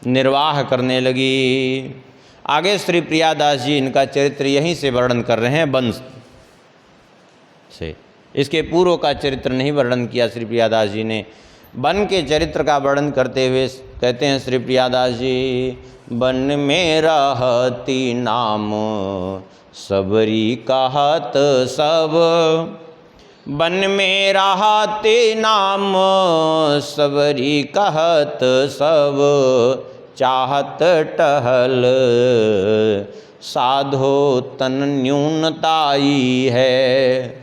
निर्वाह करने लगी। आगे श्री प्रियादास जी इनका चरित्र यहीं से वर्णन कर रहे हैं वंश से। इसके पूर्व का चरित्र नहीं वर्णन किया श्री प्रियादास जी ने। वन के चरित्र का वर्णन करते हुए कहते हैं श्री प्रियादास जी, वन में रहती नाम सबरी कहत सब, वन में रहते नाम सबरी कहत सब, चाहत टहल साधो तन न्यूनताई है,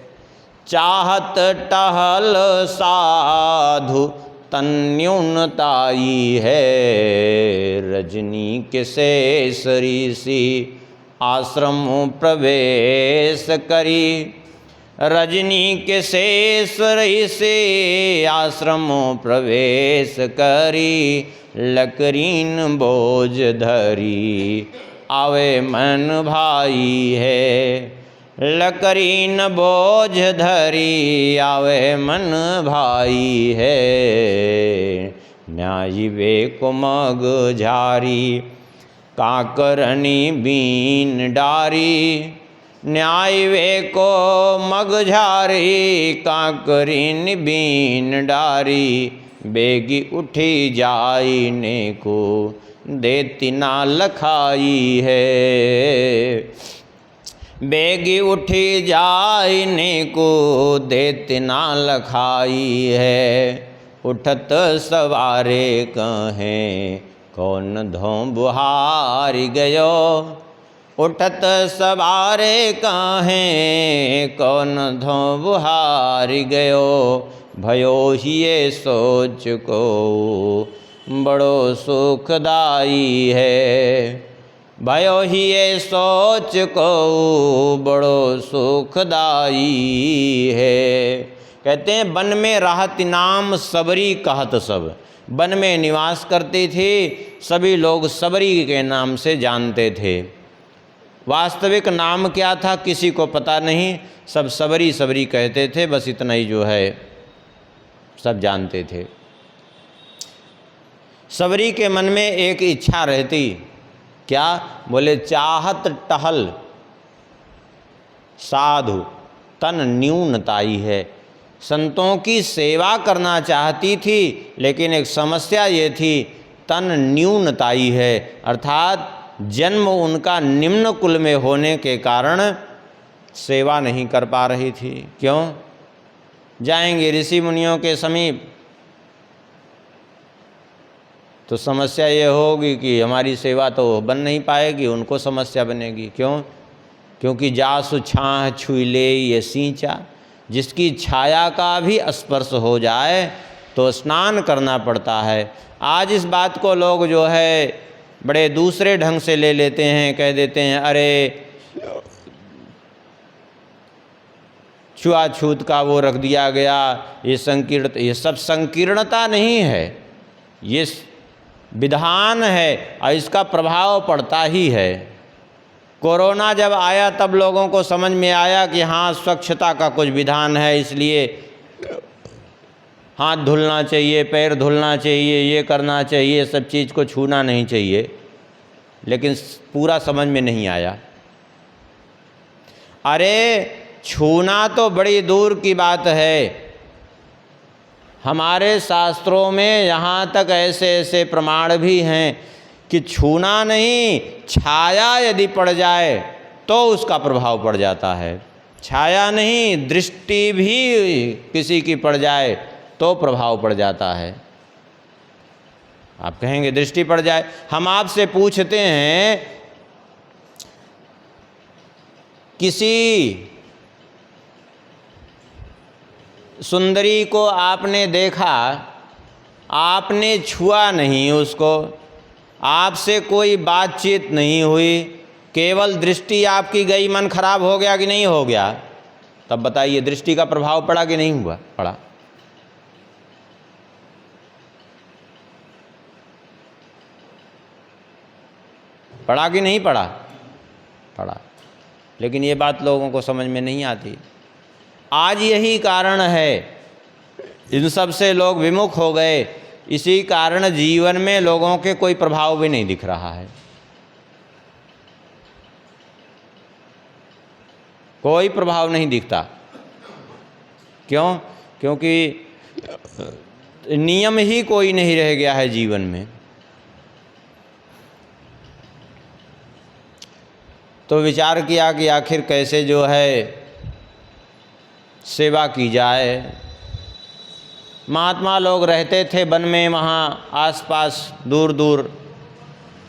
चाहत टहल साधु तन न्यूनताई है, रजनी के शेष ऋषि आश्रम प्रवेश करी, रजनी के शेष ऋषि आश्रम प्रवेश करी, लकरीन बोझ धरी आवे मन भाई है, लकरीन बोझ धरी आवे मन भाई है, न्याय वे को मग झारी काकरनी बीन डारी, न्याय वे को मग झारी काकरीन बीन डारी, बेगी उठी जाइने को देती ना लखाई है। बेगी उठी जाइने को देती ना लखाई है। उठत सवारे कहें कौन धों बुहारी गयो। उठत सवारे कहें कौन धों बुहारी गयो। भयो ही ये सोच को बड़ो सुखदाई है। भयो ही ये सोच को बड़ो सुखदाई है। कहते हैं वन में रहत नाम सबरी कहत सब। वन में निवास करती थी, सभी लोग सबरी के नाम से जानते थे। वास्तविक नाम क्या था किसी को पता नहीं, सब सबरी सबरी कहते थे, बस इतना ही जो है सब जानते थे। सबरी के मन में एक इच्छा रहती, क्या? बोले चाहत टहल साधु तन न्यूनताई है। संतों की सेवा करना चाहती थी, लेकिन एक समस्या ये थी तन न्यूनताई है, अर्थात जन्म उनका निम्न कुल में होने के कारण सेवा नहीं कर पा रही थी। क्यों? जाएंगे ऋषि मुनियों के समीप तो समस्या ये होगी कि हमारी सेवा तो बन नहीं पाएगी, उनको समस्या बनेगी। क्यों? क्योंकि जासु छाह छुई ले ये सींचा। जिसकी छाया का भी स्पर्श हो जाए तो स्नान करना पड़ता है। आज इस बात को लोग जो है बड़े दूसरे ढंग से ले लेते हैं, कह देते हैं अरे छुआछूत का वो रख दिया गया, ये संकीर्ण। ये सब संकीर्णता नहीं है, ये विधान है और इसका प्रभाव पड़ता ही है। कोरोना जब आया तब लोगों को समझ में आया कि हाँ स्वच्छता का कुछ विधान है, इसलिए हाथ धुलना चाहिए, पैर धुलना चाहिए, ये करना चाहिए, सब चीज़ को छूना नहीं चाहिए, लेकिन पूरा समझ में नहीं आया। अरे छूना तो बड़ी दूर की बात है, हमारे शास्त्रों में यहाँ तक ऐसे ऐसे प्रमाण भी हैं कि छूना नहीं, छाया यदि पड़ जाए तो उसका प्रभाव पड़ जाता है। छाया नहीं, दृष्टि भी किसी की पड़ जाए तो प्रभाव पड़ जाता है। आप कहेंगे दृष्टि पड़ जाए। हम आपसे पूछते हैं, किसी सुंदरी को आपने देखा, आपने छुआ नहीं उसको, आपसे कोई बातचीत नहीं हुई, केवल दृष्टि आपकी गई, मन खराब हो गया कि नहीं हो गया? तब बताइए दृष्टि का प्रभाव पड़ा कि नहीं हुआ? पड़ा। पड़ा कि नहीं पड़ा? पड़ा। लेकिन ये बात लोगों को समझ में नहीं आती। आज यही कारण है, इन सब से लोग विमुख हो गए। इसी कारण जीवन में लोगों के कोई प्रभाव भी नहीं दिख रहा है, कोई प्रभाव नहीं दिखता। क्यों? क्योंकि नियम ही कोई नहीं रह गया है जीवन में। तो विचार किया कि आखिर कैसे जो है सेवा की जाए। महात्मा लोग रहते थे वन में, वहाँ आसपास दूर दूर।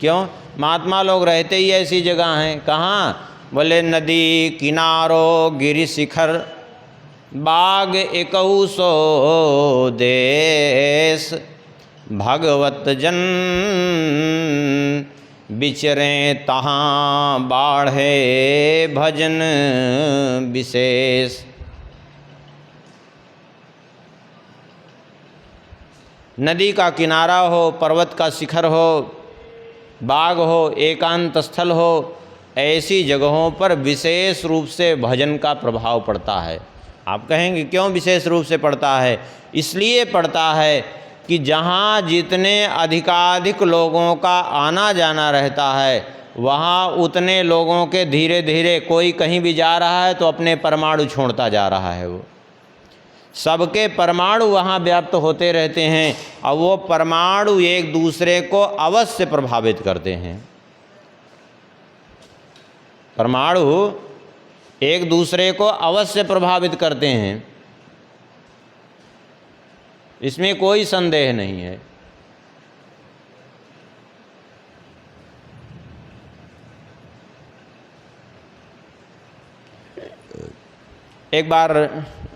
क्यों? महात्मा लोग रहते ही ऐसी जगह हैं। कहाँ? बोले नदी किनारो गिरि शिखर बाग एकऊ सो देश भगवत जन बिचरें तहाँ बाढ़े भजन विशेष। नदी का किनारा हो, पर्वत का शिखर हो, बाग हो, एकांत स्थल हो, ऐसी जगहों पर विशेष रूप से भजन का प्रभाव पड़ता है। आप कहेंगे क्यों विशेष रूप से पड़ता है? इसलिए पड़ता है कि जहाँ जितने अधिकाधिक लोगों का आना जाना रहता है, वहाँ उतने लोगों के धीरे धीरे कोई कहीं भी जा रहा है तो अपने परमाणु छोड़ता जा रहा है। वो सबके परमाणु वहाँ व्याप्त होते रहते हैं और वो परमाणु एक दूसरे को अवश्य प्रभावित करते हैं। परमाणु एक दूसरे को अवश्य प्रभावित करते हैं, इसमें कोई संदेह नहीं है। एक बार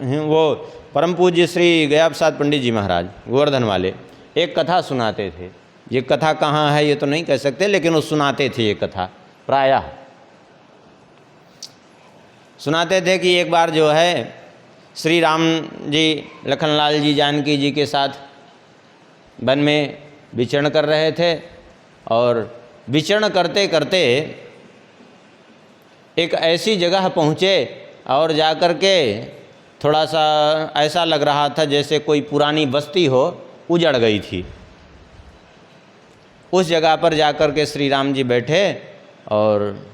वो परम पूज्य श्री गया प्रसाद पंडित जी महाराज गोवर्धन वाले एक कथा सुनाते थे। ये कथा कहाँ है ये तो नहीं कह सकते, लेकिन वो सुनाते थे। ये कथा प्रायः सुनाते थे कि एक बार जो है श्री राम जी लखनलाल जी जानकी जी के साथ वन में विचरण कर रहे थे और विचरण करते करते एक ऐसी जगह पहुँचे और जाकर के थोड़ा सा ऐसा लग रहा था जैसे कोई पुरानी बस्ती हो उजड़ गई थी। उस जगह पर जाकर के श्री राम जी बैठे और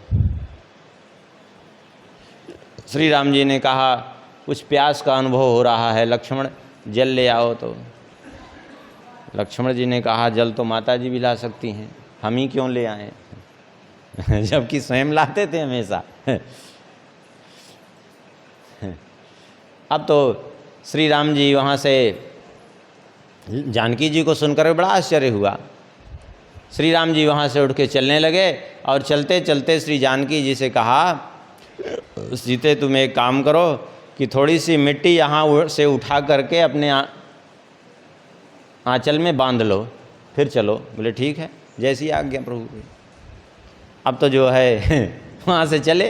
श्री राम जी ने कहा कुछ प्यास का अनुभव हो रहा है, लक्ष्मण जल ले आओ। तो लक्ष्मण जी ने कहा जल तो माता जी भी ला सकती हैं, हम ही क्यों ले आए जबकि स्वयं लाते थे हमेशा। अब तो श्री राम जी वहाँ से जानकी जी को सुनकर बड़ा आश्चर्य हुआ। श्री राम जी वहाँ से उठ के चलने लगे और चलते चलते श्री जानकी जी से कहा सीते तुम एक काम करो कि थोड़ी सी मिट्टी यहाँ से उठा करके अपने आंचल में बांध लो, फिर चलो। बोले ठीक है, जैसी आज्ञा प्रभु। अब तो जो है वहाँ से चले।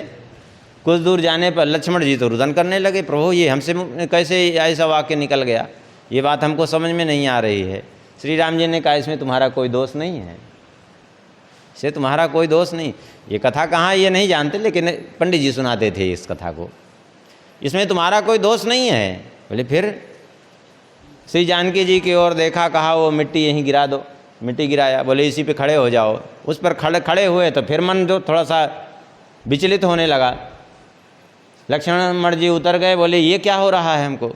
कुछ दूर जाने पर लक्ष्मण जी तो रुदन करने लगे, प्रभु ये हमसे कैसे ऐसा वाक्य निकल गया, ये बात हमको समझ में नहीं आ रही है। श्री राम जी ने कहा इसमें तुम्हारा कोई दोष नहीं है, इससे तुम्हारा कोई दोष नहीं। ये कथा कहाँ ये नहीं जानते, लेकिन पंडित जी सुनाते थे इस कथा को। इसमें तुम्हारा कोई दोष नहीं है। बोले फिर? श्री जानकी जी की ओर देखा, कहा वो मिट्टी यहीं गिरा दो। मिट्टी गिराया, बोले इसी पे खड़े हो जाओ। उस पर खड़े हुए तो फिर मन जो थोड़ा सा विचलित होने लगा। लक्ष्मण जी उतर गए, बोले ये क्या हो रहा है हमको।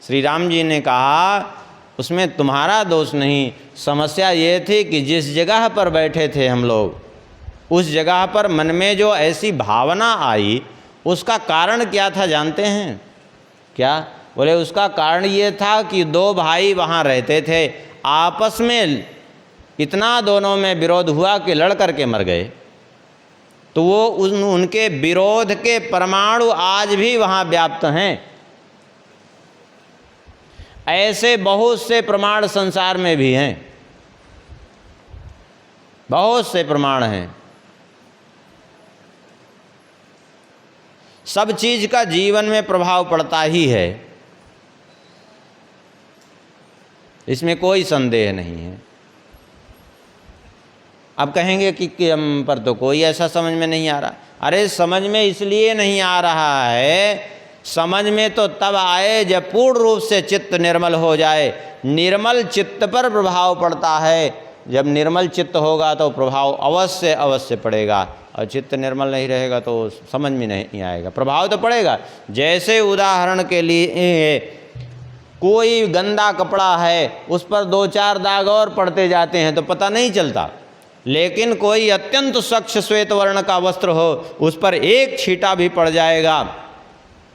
श्री राम जी ने कहा उसमें तुम्हारा दोष नहीं, समस्या ये थी कि जिस जगह पर बैठे थे हम लोग, उस जगह पर मन में जो ऐसी भावना आई उसका कारण क्या था जानते हैं क्या? बोले उसका कारण ये था कि दो भाई वहाँ रहते थे, आपस में इतना दोनों में विरोध हुआ कि लड़ करके मर गए। तो वो उनके विरोध के परमाणु आज भी वहाँ व्याप्त हैं। ऐसे बहुत से प्रमाण संसार में भी हैं, बहुत से प्रमाण हैं। सब चीज का जीवन में प्रभाव पड़ता ही है, इसमें कोई संदेह नहीं है। अब कहेंगे कि हम पर तो कोई ऐसा समझ में नहीं आ रहा। अरे समझ में इसलिए नहीं आ रहा है, समझ में तो तब आए जब पूर्ण रूप से चित्त निर्मल हो जाए। निर्मल चित्त पर प्रभाव पड़ता है, जब निर्मल चित्त होगा तो प्रभाव अवश्य अवश्य पड़ेगा, और चित्त निर्मल नहीं रहेगा तो समझ में नहीं आएगा। प्रभाव तो पड़ेगा। जैसे उदाहरण के लिए कोई गंदा कपड़ा है, उस पर दो चार दाग और पड़ते जाते हैं तो पता नहीं चलता, लेकिन कोई अत्यंत स्वच्छ श्वेत वर्ण का वस्त्र हो, उस पर एक छींटा भी पड़ जाएगा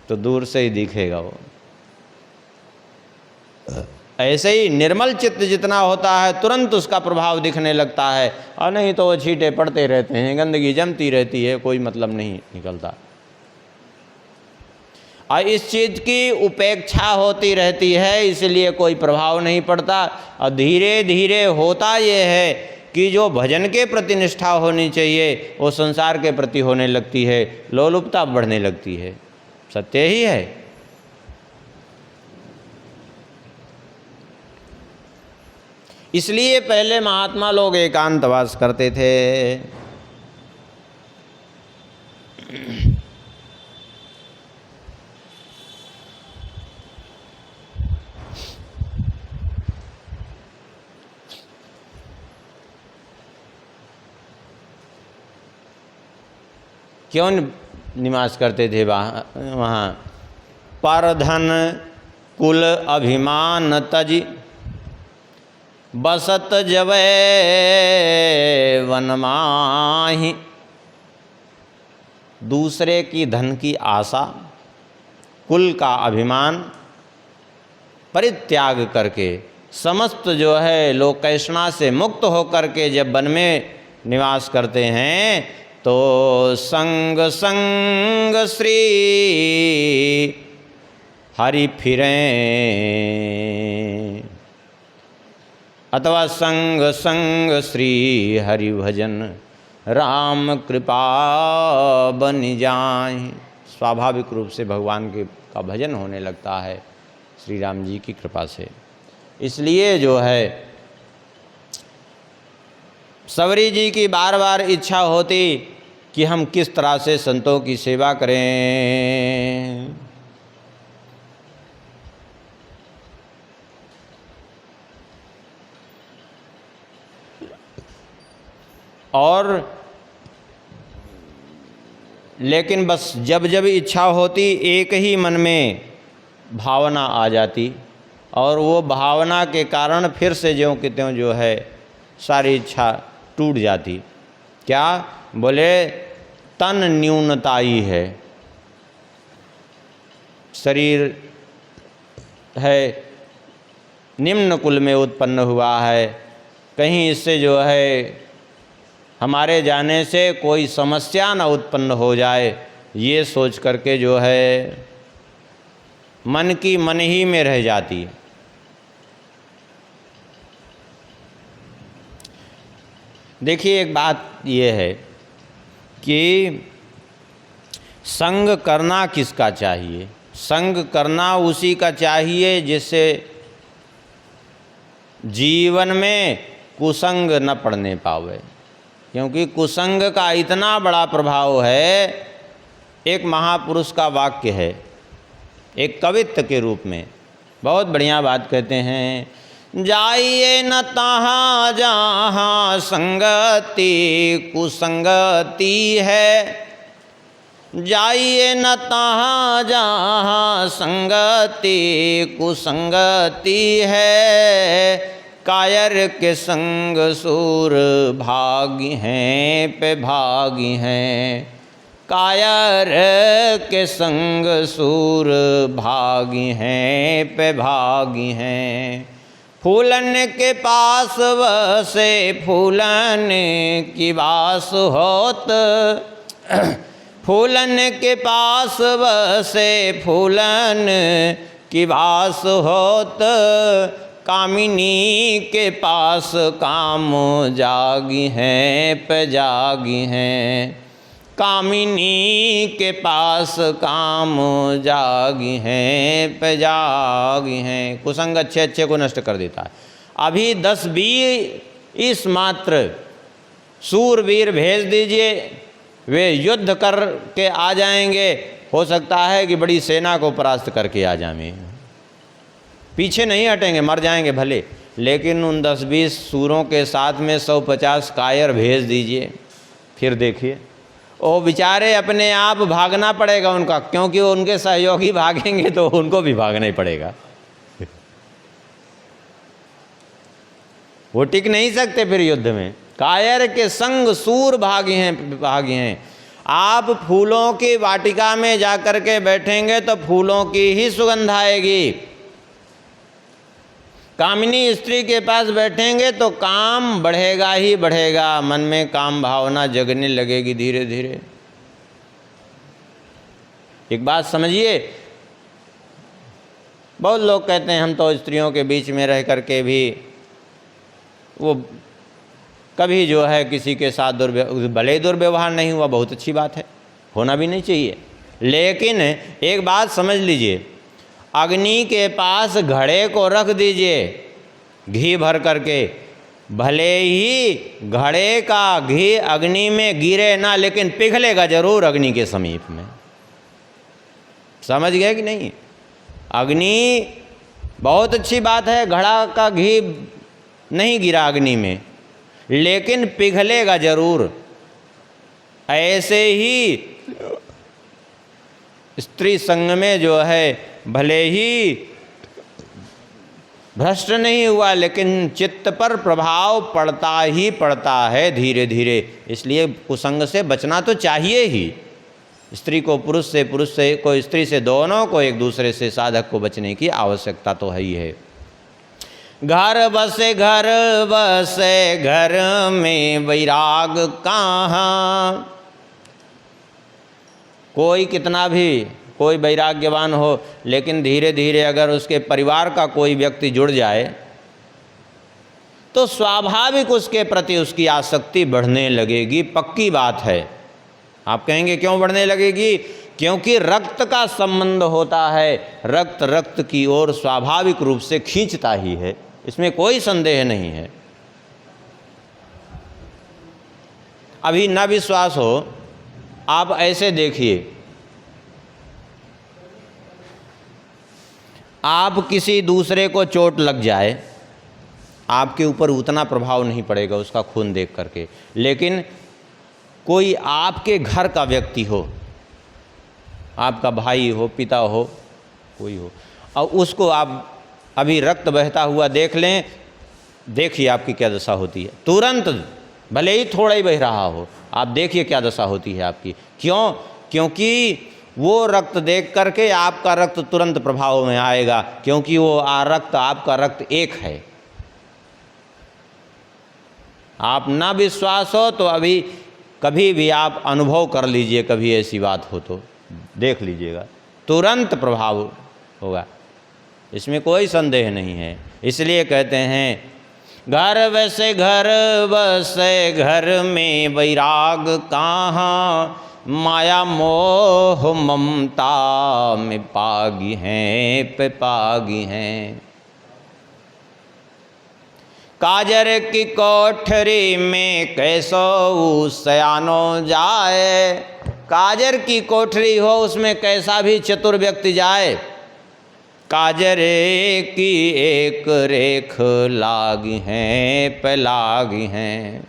तो दूर से ही दिखेगा वो। ऐसे ही निर्मल चित्त जितना होता है तुरंत उसका प्रभाव दिखने लगता है, और नहीं तो वो छींटे पड़ते रहते हैं, गंदगी जमती रहती है, कोई मतलब नहीं निकलता। और इस चीज़ की उपेक्षा होती रहती है, इसलिए कोई प्रभाव नहीं पड़ता। और धीरे धीरे होता ये है कि जो भजन के प्रति निष्ठा होनी चाहिए वो संसार के प्रति होने लगती है, लोलुपता बढ़ने लगती है। सत्य ही है। इसलिए पहले महात्मा लोग एकांतवास करते थे। क्यों निवास करते थे वहाँ? पर धन कुल अभिमान तज, बसत जबै वन माहि। दूसरे की धन की आशा, कुल का अभिमान परित्याग करके, समस्त जो है लोक कैष्णा से मुक्त होकर के जब वन में निवास करते हैं तो संग संग श्री हरि फिरें, अथवा संग संग श्री हरि भजन राम कृपा बन जाए। स्वाभाविक रूप से भगवान के का भजन होने लगता है श्री राम जी की कृपा से। इसलिए जो है सबरी जी की बार बार इच्छा होती कि हम किस तरह से संतों की सेवा करें। और लेकिन बस जब जब इच्छा होती एक ही मन में भावना आ जाती और वो भावना के कारण फिर से ज्यों कि त्यों जो है सारी इच्छा टूट जाती। क्या बोले, तन न्यूनताई है, शरीर है निम्न कुल में उत्पन्न हुआ है, कहीं इससे जो है हमारे जाने से कोई समस्या न उत्पन्न हो जाए, ये सोच करके जो है मन की मन ही में रह जाती है। देखिए एक बात ये है कि संग करना किसका चाहिए? संग करना उसी का चाहिए जिससे जीवन में कुसंग न पड़ने पावे, क्योंकि कुसंग का इतना बड़ा प्रभाव है। एक महापुरुष का वाक्य है, एक कवित्व के रूप में बहुत बढ़िया बात कहते हैं, जाइए न तहाँ जहाँ संगति कुसंगति है, जाइए न तहाँ जहाँ संगति कुसंगति है, कायर के संग सूर भागी हैं पे भागी हैं, कायर के संग सूर भागी हैं पे भागी हैं। फूलन के पास वसे फूलन की बास होत, फूलन के पास वसे फूलन की बास होत, कामिनी के पास काम जागी हैं पे जागी हैं, कामिनी के पास काम जागी हैं पे जागी हैं। कुसंग अच्छे अच्छे को नष्ट कर देता है। अभी 10-20 मात्र सूरवीर भेज दीजिए, वे युद्ध कर के आ जाएंगे, हो सकता है कि बड़ी सेना को परास्त करके आ जाएं, पीछे नहीं हटेंगे, मर जाएंगे भले, लेकिन उन 10-20 सूरों के साथ में 150 कायर भेज दीजिए, फिर देखिए वो बेचारे अपने आप भागना पड़ेगा उनका, क्योंकि उनके सहयोगी भागेंगे तो उनको भी भागना ही पड़ेगा। वो टिक नहीं सकते फिर युद्ध में। कायर के संग सूर भागी हैं। आप फूलों की वाटिका में जाकर के बैठेंगे तो फूलों की ही सुगंध आएगी। कामिनी स्त्री के पास बैठेंगे तो काम बढ़ेगा ही बढ़ेगा, मन में काम भावना जगने लगेगी धीरे धीरे। एक बात समझिए, बहुत लोग कहते हैं हम तो स्त्रियों के बीच में रह करके भी वो कभी जो है किसी के साथ भले दुर्व्यवहार नहीं हुआ, बहुत अच्छी बात है, होना भी नहीं चाहिए। लेकिन एक बात समझ लीजिए, अग्नि के पास घड़े को रख दीजिए घी भर करके, भले ही घड़े का घी अग्नि में गिरे ना, लेकिन पिघलेगा जरूर अग्नि के समीप में। समझ गए कि नहीं? अग्नि बहुत अच्छी बात है, घड़ा का घी नहीं गिरा अग्नि में, लेकिन पिघलेगा जरूर। ऐसे ही स्त्री संग में जो है भले ही भ्रष्ट नहीं हुआ, लेकिन चित्त पर प्रभाव पड़ता ही पड़ता है धीरे धीरे। इसलिए कुसंग से बचना तो चाहिए ही। स्त्री को पुरुष से को स्त्री से, दोनों को एक दूसरे से साधक को बचने की आवश्यकता तो है ही है। घर बसे घर में वैराग कहाँ। कोई कितना भी कोई वैराग्यवान हो, लेकिन धीरे धीरे अगर उसके परिवार का कोई व्यक्ति जुड़ जाए तो स्वाभाविक उसके प्रति उसकी आसक्ति बढ़ने लगेगी, पक्की बात है। आप कहेंगे क्यों बढ़ने लगेगी? क्योंकि रक्त का संबंध होता है, रक्त रक्त की ओर स्वाभाविक रूप से खींचता ही है, इसमें कोई संदेह नहीं है। अभी न विश्वास हो, आप ऐसे देखिए, आप किसी दूसरे को चोट लग जाए, आपके ऊपर उतना प्रभाव नहीं पड़ेगा उसका खून देख करके, लेकिन कोई आपके घर का व्यक्ति हो, आपका भाई हो, पिता हो, कोई हो, और उसको आप अभी रक्त बहता हुआ देख लें, देखिए आपकी क्या दशा होती है। तुरंत, भले ही थोड़ा ही बह रहा हो, आप देखिए क्या दशा होती है आपकी। क्यों? क्योंकि वो रक्त देख करके आपका रक्त तुरंत प्रभाव में आएगा, क्योंकि वो रक्त, आपका रक्त एक है। आप ना विश्वास हो तो अभी कभी भी आप अनुभव कर लीजिए, कभी ऐसी बात हो तो देख लीजिएगा, तुरंत प्रभाव होगा, इसमें कोई संदेह नहीं है। इसलिए कहते हैं घर बसे घर में वैराग कहाँ। माया मोह ममता में पागी हैं पे पागी हैं। काजर की कोठरी में कैसो सयानो जाए। काजर की कोठरी हो, उसमें कैसा भी चतुर व्यक्ति जाए, काजरे की एक रेख लागी हैं पे लागी हैं।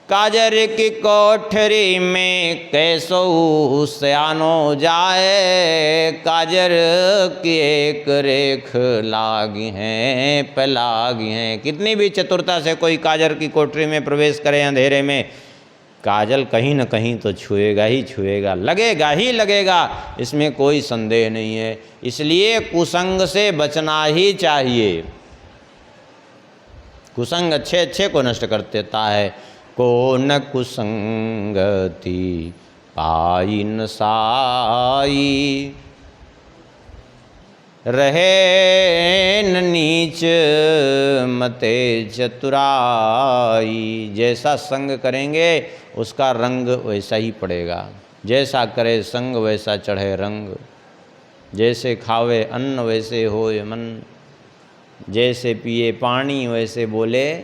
काजर की कोठरी में कैसो सयानो जाए। काजर की एक रेख लागी हैं पे लागी हैं। कितनी भी चतुरता से कोई काजर की कोठरी में प्रवेश करे अंधेरे में, काजल कहीं न कहीं तो छुएगा ही छुएगा, लगेगा ही लगेगा, इसमें कोई संदेह नहीं है। इसलिए कुसंग से बचना ही चाहिए। कुसंग अच्छे अच्छे को नष्ट कर देता है। को न कुसंगति पाई न साई। रहे न नीच मते चतुराई। जैसा संग करेंगे उसका रंग वैसा ही पड़ेगा। जैसा करे संग वैसा चढ़े रंग। जैसे खावे अन्न वैसे होए मन। जैसे पिए पानी वैसे बोले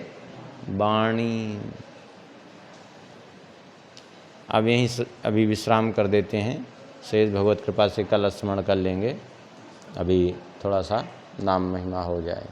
वाणी। अब यहीं अभी विश्राम कर देते हैं। शेष भगवत कृपा से कल स्मरण कर लेंगे। अभी थोड़ा सा नाम महिमा हो जाए।